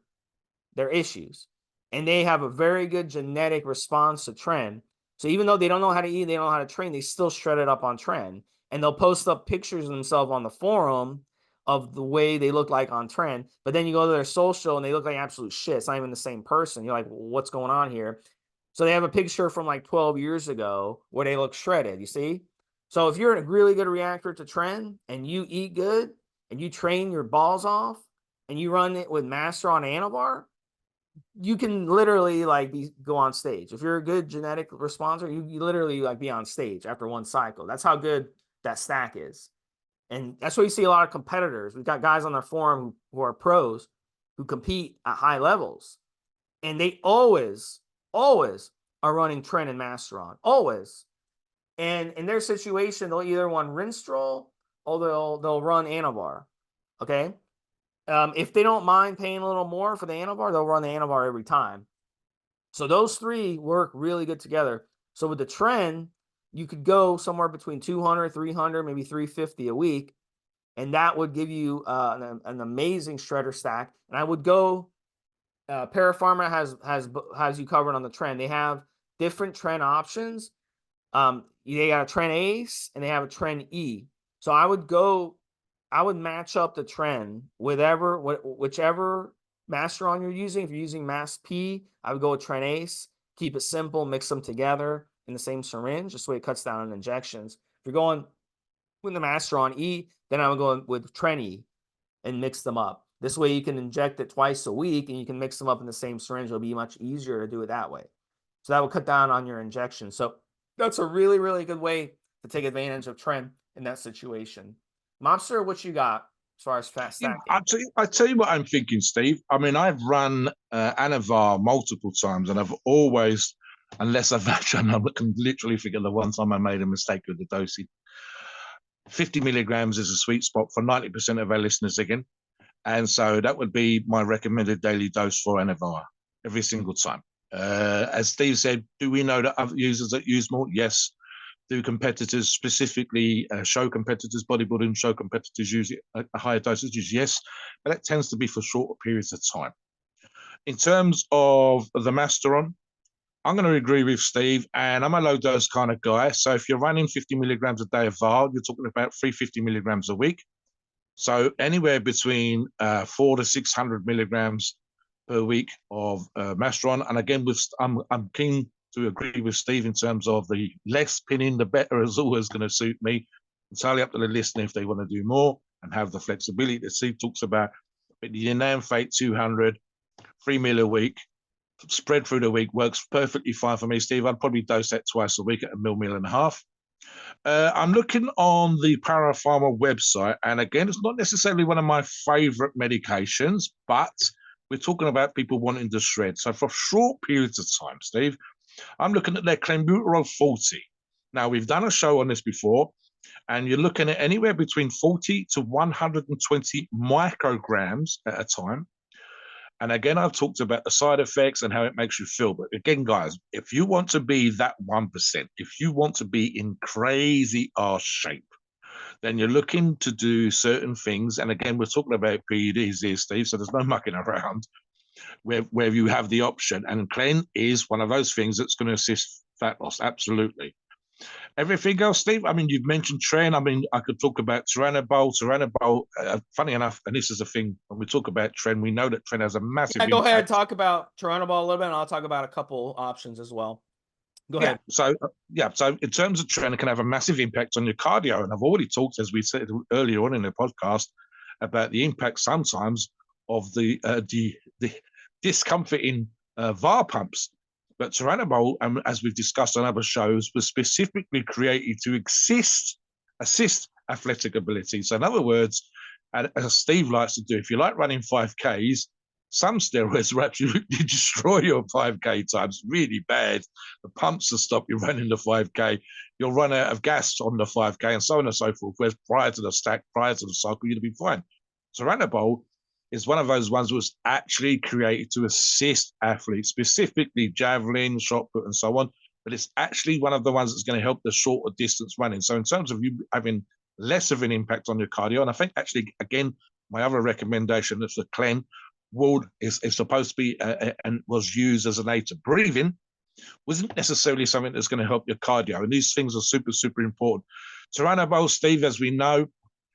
issues. And they have a very good genetic response to Tren. So even though they don't know how to eat, they don't know how to train, they still shred it up on Tren. And they'll post up pictures of themselves on the forum of the way they look like on Tren. But then you go to their social and they look like absolute shit. It's not even the same person. You're like, well, what's going on here? So they have a picture from like 12 years ago where they look shredded, you see? So if you're a really good reactor to Tren and you eat good and you train your balls off and you run it with Masteron Anavar, you can literally go on stage. If you're a good genetic responder, you literally be on stage after one cycle. That's how good that stack is. And that's why you see a lot of competitors. We've got guys on their forum who are pros who compete at high levels. And they always are running Tren and Masteron, always. And in their situation, they'll either run Rinstrol or they'll run Anavar. Okay. If they don't mind paying a little more for the Anavar, they'll run the Anavar every time. So those three work really good together. So with the Tren, you could go somewhere between 200, 300, maybe 350 a week. And that would give you an amazing shredder stack. And I would go, Para Pharma has you covered on the Tren. They have different Tren options. They got a Tren Ace and they have a Tren E. So I would match up the Tren with whichever Masteron you're using. If you're using Mass P, I would go with Tren Ace. Keep it simple, mix them together in the same syringe, just so it cuts down on injections. If you're going with the Masteron E, then I would go with Tren E and mix them up. This way you can inject it twice a week and you can mix them up in the same syringe. It'll be much easier to do it that way. So that will cut down on your injection. So that's a really, really good way to take advantage of Tren in that situation. Mobster, what you got as far as fast stacking? I tell you what I'm thinking, Steve. I mean, I've run Anavar multiple times, and I've always, unless I've actually, I can literally figure the one time I made a mistake with the dosing. 50 milligrams is a sweet spot for 90% of our listeners again. And so that would be my recommended daily dose for Anavar every single time. As Steve said, do we know that other users that use more? Yes. Do competitors, specifically show competitors, bodybuilding show competitors, use it at higher dosages? Yes, but that tends to be for shorter periods of time. In terms of the Masteron, I'm going to agree with Steve, and I'm a low dose kind of guy. So if you're running 50 milligrams a day of VAR, you're talking about 350 milligrams a week. So anywhere between 400 to 600 milligrams per week of Masteron. And again, I'm keen to agree with Steve in terms of the less pinning, the better is always going to suit me. Entirely up to the listener if they want to do more and have the flexibility that Steve talks about. But the Yanam Fate 200, 3 mil a week, spread through the week works perfectly fine for me, Steve. I'd probably dose that twice a week at a mil and a half. I'm looking on the Para Pharma website, and again, it's not necessarily one of my favorite medications, but we're talking about people wanting to shred. So for short periods of time, Steve, I'm looking at their clenbuterol 40. Now, we've done a show on this before, and you're looking at anywhere between 40 to 120 micrograms at a time. And again, I've talked about the side effects and how it makes you feel. But again, guys, if you want to be that 1%, if you want to be in crazy arse shape, then you're looking to do certain things. And again, we're talking about PEDs here, Steve, so there's no mucking around where you have the option. And Clen is one of those things that's going to assist fat loss, absolutely. Everything else, Steve, I mean, you've mentioned Tren. I mean, I could talk about Tyrannobol. Funny enough, and this is a thing, when we talk about Tren, we know that Tren has a massive Go impact. ahead, talk about Tyrannobol a little bit, and I'll talk about a couple options as well. Go ahead. So in terms of Tren, it can have a massive impact on your cardio. And I've already talked, as we said earlier on in the podcast, about the impact sometimes of the discomfort in VAR pumps. But Tyrannobol, as we've discussed on other shows, was specifically created to assist athletic ability. So in other words, as Steve likes to do, if you like running 5Ks, some steroids will actually destroy your 5K times really bad. The pumps will stop you running the 5K. You'll run out of gas on the 5K and so on and so forth. Whereas prior to the stack, prior to the cycle, you'd be fine. Tyrannobol is one of those ones that was actually created to assist athletes, specifically javelin, shot put, and so on. But it's actually one of the ones that's going to help the shorter distance running. So in terms of you having less of an impact on your cardio, and I think actually, again, my other recommendation is the Clen is supposed to be and was used as an aid to breathing, wasn't necessarily something that's going to help your cardio. And these things are super, super important. Tyrannobol, Steve, as we know,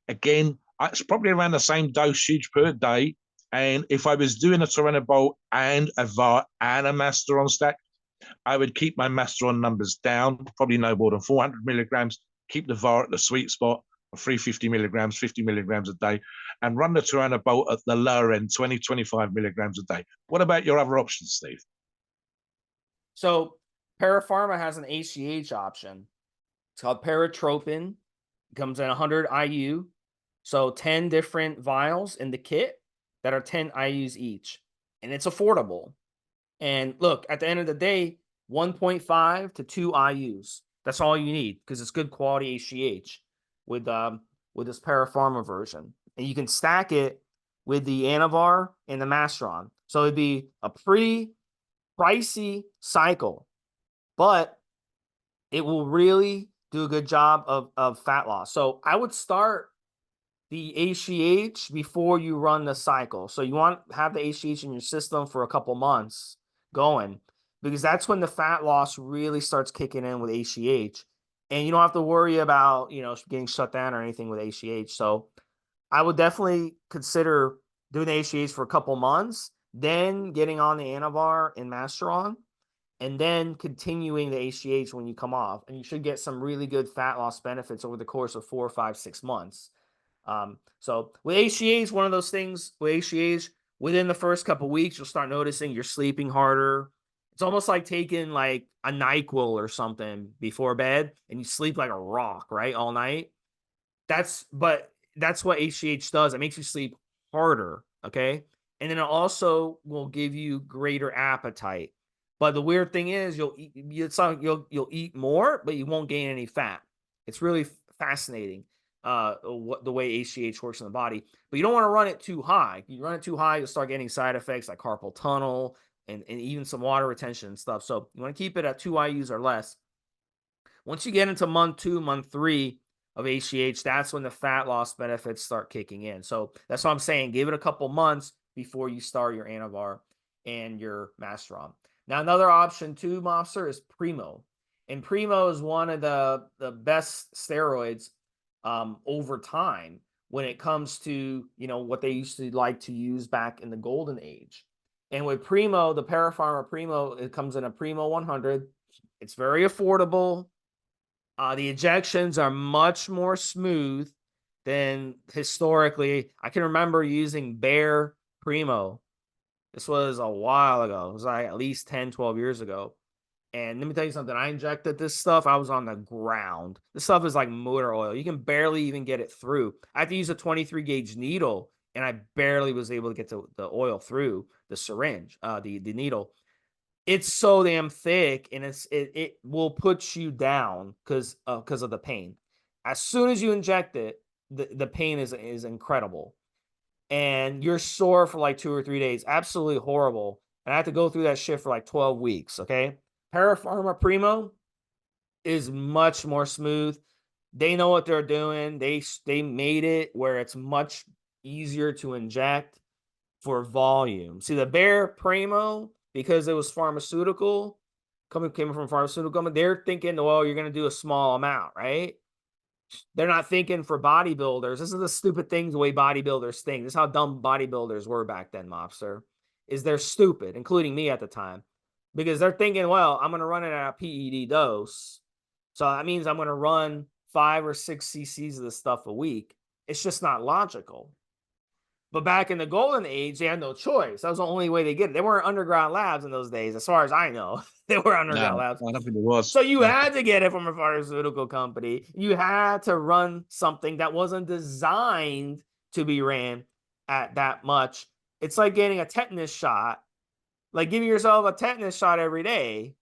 again, it's probably around the same dosage per day. And if I was doing a Tyrannobol and a VAR and a Masteron stack, I would keep my Masteron numbers down, probably no more than 400 milligrams, keep the VAR at the sweet spot of 350 milligrams, 50 milligrams a day, and run the Tyrannobol at the lower end, 20, 25 milligrams a day. What about your other options, Steve? So Para Pharma has an HGH option. It's called Paratropin. It comes in 100 IU. So 10 different vials in the kit that are 10 IUs each. And it's affordable. And look, at the end of the day, 1.5 to 2 IUs. That's all you need because it's good quality HGH with this Para Pharma version. And you can stack it with the Anavar and the Masteron. So it'd be a pretty pricey cycle, but it will really do a good job of fat loss. So I would start the HGH before you run the cycle. So you want to have the HGH in your system for a couple months going, because that's when the fat loss really starts kicking in with HGH. And you don't have to worry about, getting shut down or anything with HGH. So I would definitely consider doing the HGH for a couple months, then getting on the Anavar and Masteron, and then continuing the HGH when you come off. And you should get some really good fat loss benefits over the course of 4, 5, 6 months. So with HGH, one of those things with HGH, within the first couple of weeks, you'll start noticing you're sleeping harder. It's almost like taking like a NyQuil or something before bed and you sleep like a rock, right? All night. That's what HGH does. It makes you sleep harder. Okay. And then it also will give you greater appetite. But the weird thing is you'll eat more, but you won't gain any fat. It's really fascinating the way HGH works in the body. But you don't want to run it too high. You run it too high, you'll start getting side effects like carpal tunnel and even some water retention and stuff. So you want to keep it at 2 IUs or less. Once you get into month 2, month 3 of HGH, that's when the fat loss benefits start kicking in. So that's what I'm saying. Give it a couple months before you start your Anavar and your Masteron. Now, another option too, Mobster, is Primo. And Primo is one of the best steroids over time when it comes to, what they used to like to use back in the golden age. And with Primo, the Para Pharma Primo, it comes in a Primo 100. It's very affordable. The ejections are much more smooth than historically. I can remember using Bear Primo. This was a while ago. It was like at least 10, 12 years ago. And let me tell you something. I injected this stuff. I was on the ground. This stuff is like motor oil. You can barely even get it through. I had to use a 23 gauge needle, and I barely was able to get the oil through the syringe, the needle. It's so damn thick, and it will put you down because of the pain. As soon as you inject it, the pain is incredible, and you're sore for like 2 or 3 days. Absolutely horrible. And I had to go through that shit for like 12 weeks. Okay, Para Pharma Primo is much more smooth. They know what they're doing. They made it where it's much easier to inject for volume. See, the Bear Primo, because it was pharmaceutical, came from pharmaceutical company, they're thinking, well, you're going to do a small amount, right? They're not thinking for bodybuilders. This is the stupid thing, the way bodybuilders think. This is how dumb bodybuilders were back then, Mobster, is they're stupid, including me at the time, because they're thinking, well, I'm going to run it at a PED dose. So that means I'm going to run 5 or 6 cc's of this stuff a week. It's just not logical. But back in the golden age, they had no choice. That was the only way they get it. They weren't underground labs in those days, as far as I know. They were underground labs. I don't think it was. So you had to get it from a pharmaceutical company. You had to run something that wasn't designed to be ran at that much. It's like getting a tetanus shot, like giving yourself a tetanus shot every day.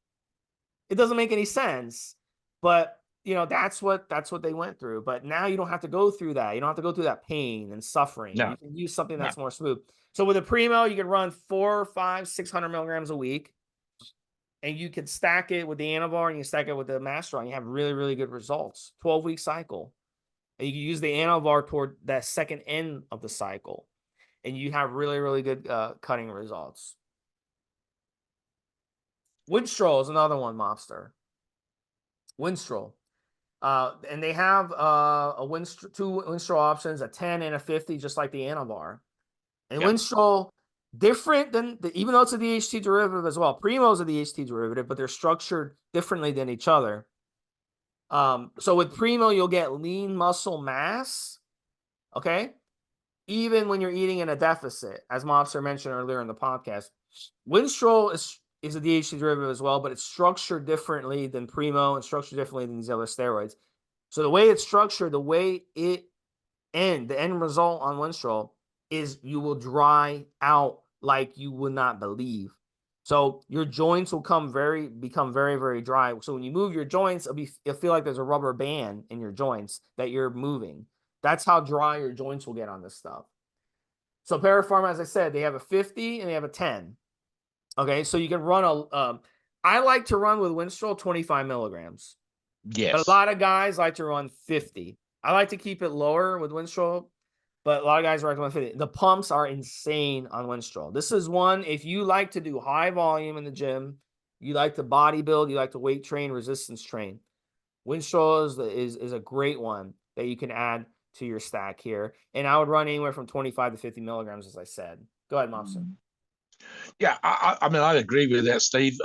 It doesn't make any sense. But that's what they went through. But now you don't have to go through that. You don't have to go through that pain and suffering. No. You can use something that's more smooth. So with a Primo, you can run 4, 5, 600 milligrams a week, and you can stack it with the Anavar and you stack it with the Masteron. You have really, really good results. 12-week cycle. And you can use the Anavar toward that second end of the cycle, and you have really, really good cutting results. Winstrol is another one, Mobster. Winstrol. And they have two Winstrol options, a 10 and a 50, just like the Anavar. And Winstrol, different than, even though it's a DHT derivative as well. Primo's a DHT derivative, but they're structured differently than each other. So with Primo, you'll get lean muscle mass, okay? Even when you're eating in a deficit, as Mobster mentioned earlier in the podcast. Winstrol is a DHT derivative as well, but it's structured differently than Primo and structured differently than these other steroids. So the way it's structured, the end result on Winstrol is you will dry out like you would not believe. So your joints will become very, very dry. So when you move your joints, it'll feel like there's a rubber band in your joints that you're moving. That's how dry your joints will get on this stuff. So Para Pharma, as I said, they have a 50 and they have a 10. Okay, so you can run I like to run with Winstrol 25 milligrams, but a Yes. lot of guys like to run 50. I like to keep it lower with Winstrol, but a lot of guys recommend 50. The pumps are insane on Winstrol. This is one, if you like to do high volume in the gym, you like to bodybuild, you like to weight train, resistance train, Winstrol is a great one that you can add to your stack here. And I would run anywhere from 25 to 50 milligrams, as I said. Go ahead, Mobster. Yeah, I mean, I agree with that, Steve.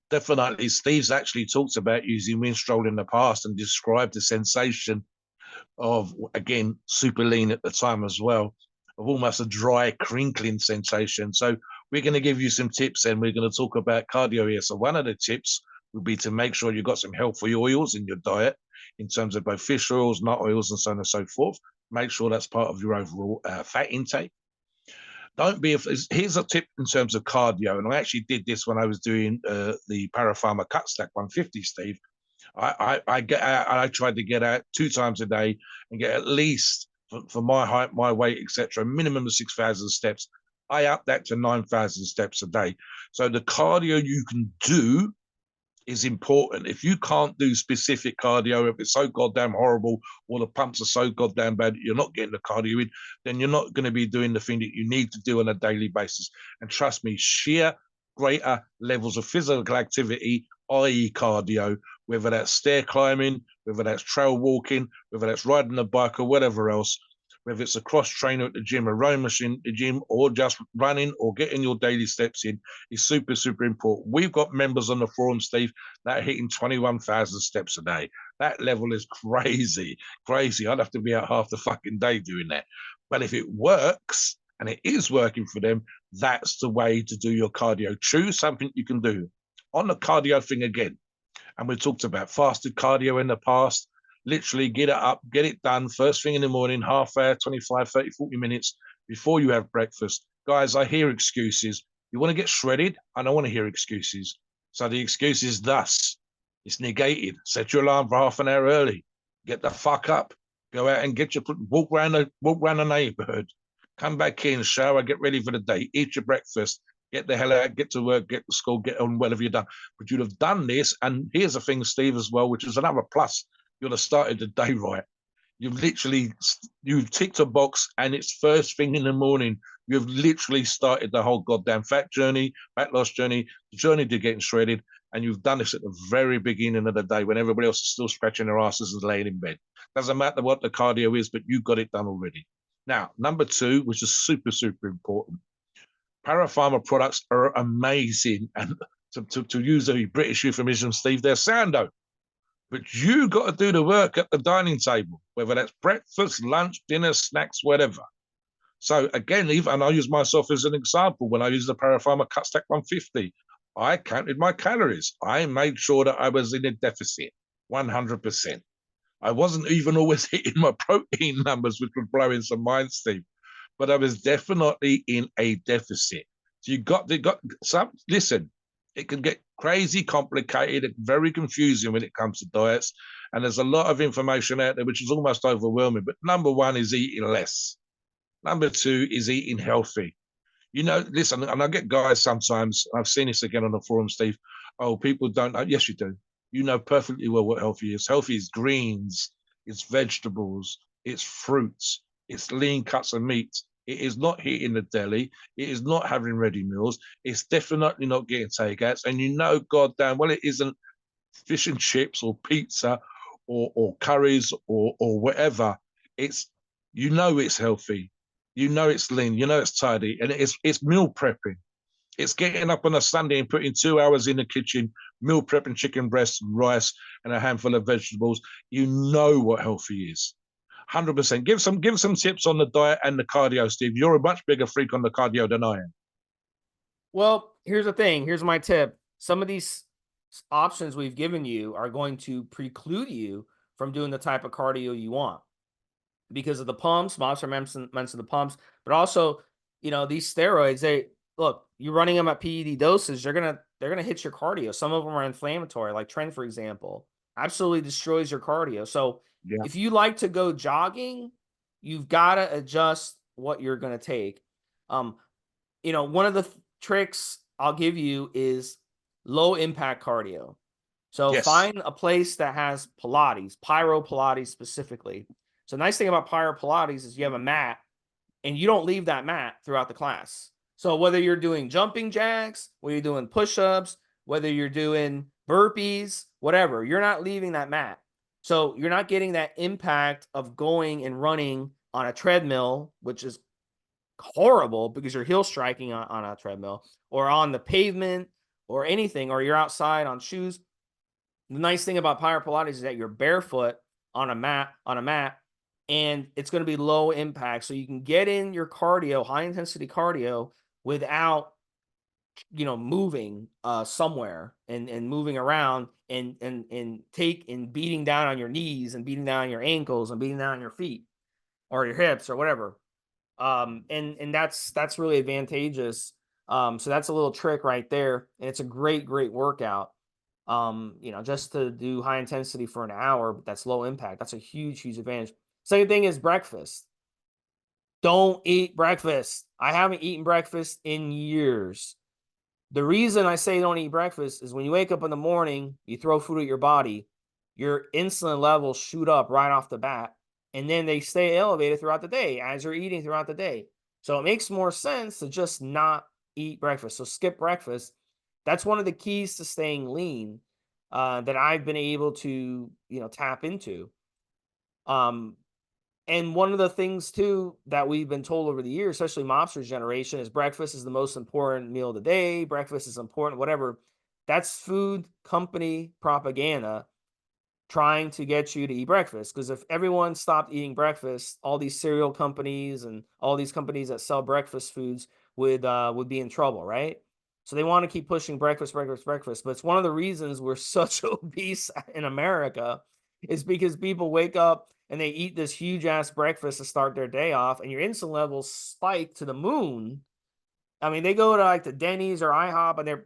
Definitely, Steve's actually talked about using Winstrol in the past and described the sensation of, again, super lean at the time as well, of almost a dry, crinkling sensation. So we're going to give you some tips, and we're going to talk about cardio here. So one of the tips would be to make sure you've got some healthy oils in your diet, in terms of both fish oils, nut oils, and so on and so forth. Make sure that's part of your overall fat intake. Don't be. Here's a tip in terms of cardio, and I actually did this when I was doing the Para Pharma Cut Stack 150, Steve. I tried to get out 2 times a day and get at least, for my height, my weight, etc., a minimum of 6,000 steps. I upped that to 9,000 steps a day. So the cardio you can do is important. If you can't do specific cardio, if it's so goddamn horrible or the pumps are so goddamn bad, you're not getting the cardio in, then you're not going to be doing the thing that you need to do on a daily basis. And trust me, sheer greater levels of physical activity, i.e. cardio, whether that's stair climbing, whether that's trail walking, whether that's riding a bike or whatever else, whether it's a cross trainer at the gym, a rowing machine at the gym, or just running or getting your daily steps in, is super, super important. We've got members on the forum, Steve, that are hitting 21,000 steps a day. That level is crazy, crazy. I'd have to be out half the fucking day doing that. But if it works, and it is working for them, that's the way to do your cardio. Choose something you can do. On the cardio thing again, and we talked about fasted cardio in the past. Literally get it up, get it done first thing in the morning, half hour, 25, 30, 40 minutes before you have breakfast. Guys, I hear excuses. You want to get shredded? I don't want to hear excuses. So the excuse is thus. It's negated. Set your alarm for half an hour early. Get the fuck up. Go out and get your walk around the neighborhood. Come back in, shower, get ready for the day, eat your breakfast, get the hell out, get to work, get to school, get on whatever you've done. But you'd have done this, and here's the thing, Steve, as well, which is another plus. You'd have started the day right. You've ticked a box, and it's first thing in the morning. You've literally started the whole goddamn fat loss journey, the journey to getting shredded, and you've done this at the very beginning of the day when everybody else is still scratching their asses and laying in bed. Doesn't matter what the cardio is, but you got it done already. Now, number 2, which is super, super important. Para Pharma products are amazing, and to use a British euphemism, Steve, they're sourdough. But you got to do the work at the dining table, whether that's breakfast, lunch, dinner, snacks, whatever. So again, even I'll use myself as an example. When I used the Para Pharma Cut Stack 150, I counted my calories. I made sure that I was in a deficit, 100%. I wasn't even always hitting my protein numbers, which was blowing some minds, Steve, but I was definitely in a deficit. So you got some. Listen, it can get crazy complicated, very confusing when it comes to diets, and there's a lot of information out there which is almost overwhelming. But number 1 is eating less. Number 2 is eating healthy. You know, listen, and I get guys sometimes. I've seen this again on the forum, Steve. Oh, people don't know. Yes, you do. You know perfectly well what healthy is. Healthy is greens, it's vegetables, it's fruits, it's lean cuts of meat. It is not hitting the deli. It is not having ready meals. It's definitely not getting takeouts. And you know, goddamn well, it isn't fish and chips or pizza or curries or whatever. It's, you know, it's healthy. You know it's lean. You know it's tidy, and it's meal prepping. It's getting up on a Sunday and putting 2 hours in the kitchen, meal prepping chicken breasts and rice and a handful of vegetables. You know what healthy is. 100%. Give some tips on the diet and the cardio, Steve. You're a much bigger freak on the cardio than I am. Well, here's the thing. Here's my tip. Some of these options we've given you are going to preclude you from doing the type of cardio you want because of the pumps. Mobster mentioned the pumps, but also, these steroids, look, you're running them at PED doses, they're gonna hit your cardio. Some of them are inflammatory, like Tren, for example, absolutely destroys your cardio. So Yeah. if you like to go jogging, you've got to adjust what you're gonna take. Um, one of the tricks I'll give you is low impact cardio. So Yes. find a place that has Pilates, Pyro Pilates specifically. So the nice thing about Pyro Pilates is you have a mat and you don't leave that mat throughout the class. So whether you're doing jumping jacks, whether you're doing push-ups, whether you're doing burpees, whatever, you're not leaving that mat. So you're not getting that impact of going and running on a treadmill, which is horrible because you're heel striking on a treadmill or on the pavement or anything, or you're outside on shoes. The nice thing about Pyro Pilates is that you're barefoot on a mat, and it's going to be low impact. So you can get in your cardio, high intensity cardio without, moving somewhere and moving around and beating down on your knees and beating down on your ankles and beating down on your feet or your hips or whatever. And that's really advantageous. So that's a little trick right there, and it's a great workout. Just to do high intensity for an hour, but that's low impact. That's a huge advantage. Second thing is breakfast. Don't eat breakfast. I haven't eaten breakfast in years. The reason I say don't eat breakfast is when you wake up in the morning, you throw food at your body, your insulin levels shoot up right off the bat, and then they stay elevated throughout the day as you're eating throughout the day. So it makes more sense to just not eat breakfast. So skip breakfast. That's one of the keys to staying lean that I've been able to, tap into. Um, and one of the things too that we've been told over the years, especially Mobster's generation, is breakfast is the most important meal of the day. Breakfast is important, whatever. That's food company propaganda trying to get you to eat breakfast. Because if everyone stopped eating breakfast, all these cereal companies and all these companies that sell breakfast foods would be in trouble, right? So they want to keep pushing breakfast. But it's one of the reasons we're such obese in America is because people wake up and they eat this huge ass breakfast to start their day off, and your insulin levels spike to the moon. I mean, they go to like the Denny's or IHOP and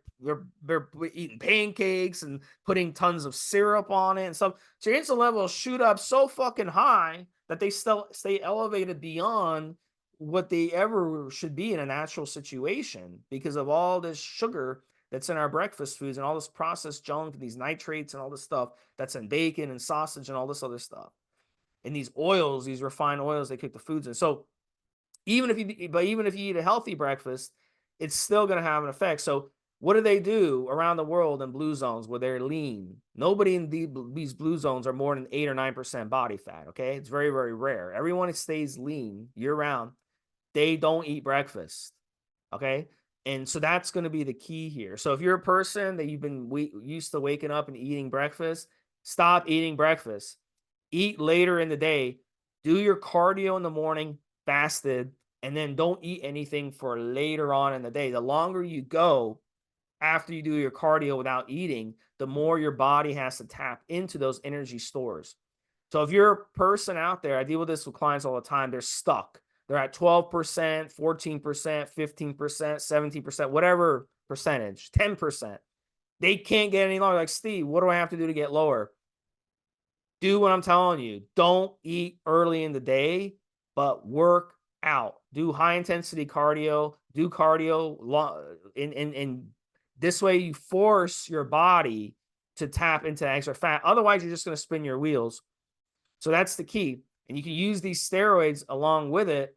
they're eating pancakes and putting tons of syrup on it and stuff. So your insulin levels shoot up so fucking high that they still stay elevated beyond what they ever should be in a natural situation because of all this sugar that's in our breakfast foods and all this processed junk and these nitrates and all this stuff that's in bacon and sausage and all this other stuff. And these oils, these refined oils they cook the foods in. So even if you eat a healthy breakfast, it's still going to have an effect. So what do they do around the world in blue zones where they're lean? Nobody in these blue zones are more than 8 or 9% body fat. Okay, it's very rare. Everyone stays lean year round. They don't eat breakfast. Okay, and so that's going to be the key here. So if you're a person that you've been used to waking up and eating breakfast, stop eating breakfast. Eat later in the day. Do your cardio in the morning, fasted, and then don't eat anything for later on in the day. The longer you go after you do your cardio without eating, the more your body has to tap into those energy stores. So if you're a person out there, I deal with this with clients all the time, they're stuck. They're at 12%, 14%, 15%, 17%, whatever percentage, 10%. They can't get any lower. Like, Steve, what do I have to do to get lower? Do what I'm telling you. Don't eat early in the day, but work out. Do high intensity cardio. Do cardio. In this way, you force your body to tap into extra fat. Otherwise, you're just going to spin your wheels. So that's the key. And you can use these steroids along with it.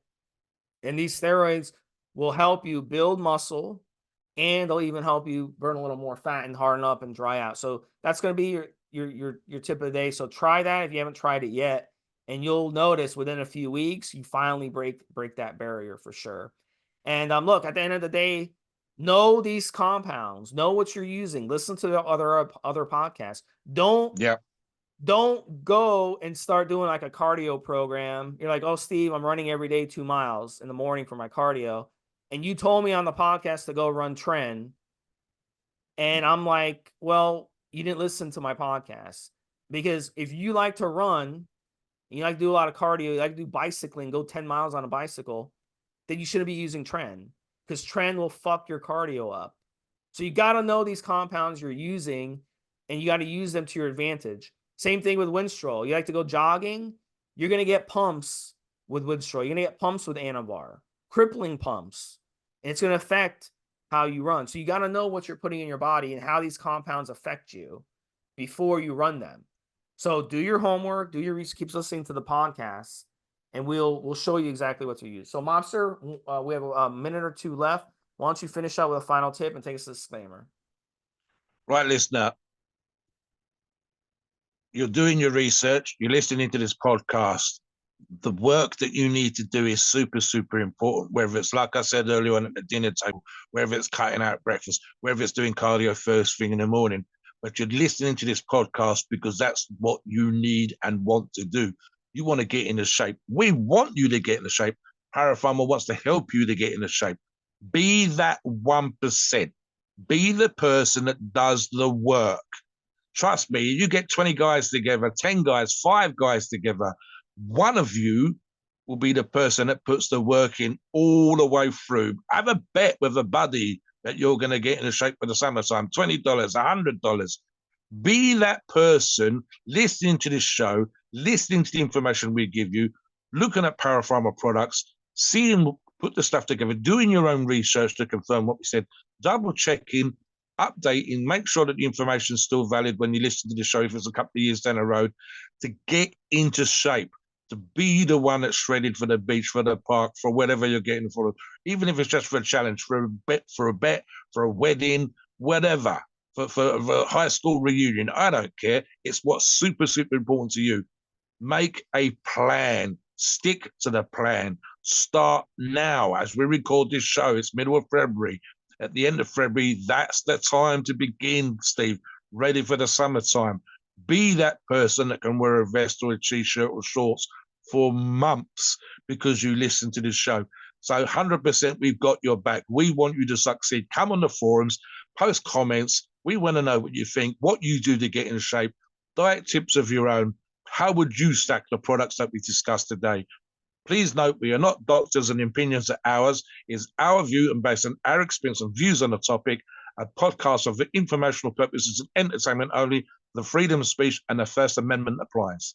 And these steroids will help you build muscle, and they'll even help you burn a little more fat and harden up and dry out. So that's going to be your tip of the day. So try that if you haven't tried it yet, and you'll notice within a few weeks you finally break that barrier for sure. And look, at the end of the day, know these compounds, know what you're using, listen to the other podcasts. Yeah. Don't go and start doing like a cardio program. You're like, oh, Steve, I'm running every day 2 miles in the morning for my cardio. And you told me on the podcast to go run Tren. And I'm like, well, you didn't listen to my podcast. Because if you like to run, and you like to do a lot of cardio, you like to do bicycling, go 10 miles on a bicycle, then you shouldn't be using Tren. because trend will fuck your cardio up. So you got to know these compounds you're using, and you got to use them to your advantage. Same thing with Winstrol. You like to go jogging, you're going to get pumps with Winstrol. You're going to get pumps with Anavar, crippling pumps. And it's going to affect how you run. So you got to know what you're putting in your body and how these compounds affect you before you run them. So do your homework, do your research, keep listening to the podcast, and we'll show you exactly what to use. So Mobster, we have a minute or two left. Why don't you finish up with a final tip and take us to the disclaimer? Right, listener, you're doing your research, you're listening to this podcast. The work that you need to do is super, super important, whether it's, like I said earlier on, at the dinner table, whether it's cutting out breakfast, whether it's doing cardio first thing in the morning. But you're listening to this podcast because that's what you need and want to do. You want to get into shape. We want you to get into shape. Para Pharma wants to help you to get into shape. Be that 1%. Be the person that does the work. Trust me, you get 20 guys together, 10 guys, 5 guys together, one of you will be the person that puts the work in all the way through. Have a bet with a buddy that you're going to get into shape for the summertime, $20, $100. Be that person listening to this show, listening to the information we give you, looking at Para Pharma products, seeing, put the stuff together, doing your own research to confirm what we said, double checking, updating, make sure that the information is still valid when you listen to the show if it's a couple of years down the road, to get into shape, to be the one that's shredded for the beach, for the park, for whatever you're getting for, even if it's just for a challenge, for a bet, for a wedding, whatever, for a high school reunion. I don't care. It's what's super, super important to you. Make a plan. Stick to the plan. Start now. As we record this show, it's middle of February. At the end of February, that's the time to begin, Steve, ready for the summertime. Be that person that can wear a vest or a t-shirt or shorts for months because you listen to this show. So 100% we've got your back. We want you to succeed. Come on the forums, post comments. We want to know what you think, what you do to get in shape, diet tips of your own. How would you stack the products that we discussed today? Please note, we are not doctors and opinions are ours. Is our view and based on our experience and views on the topic. A podcast of informational purposes and entertainment only. The freedom of speech and the First Amendment applies.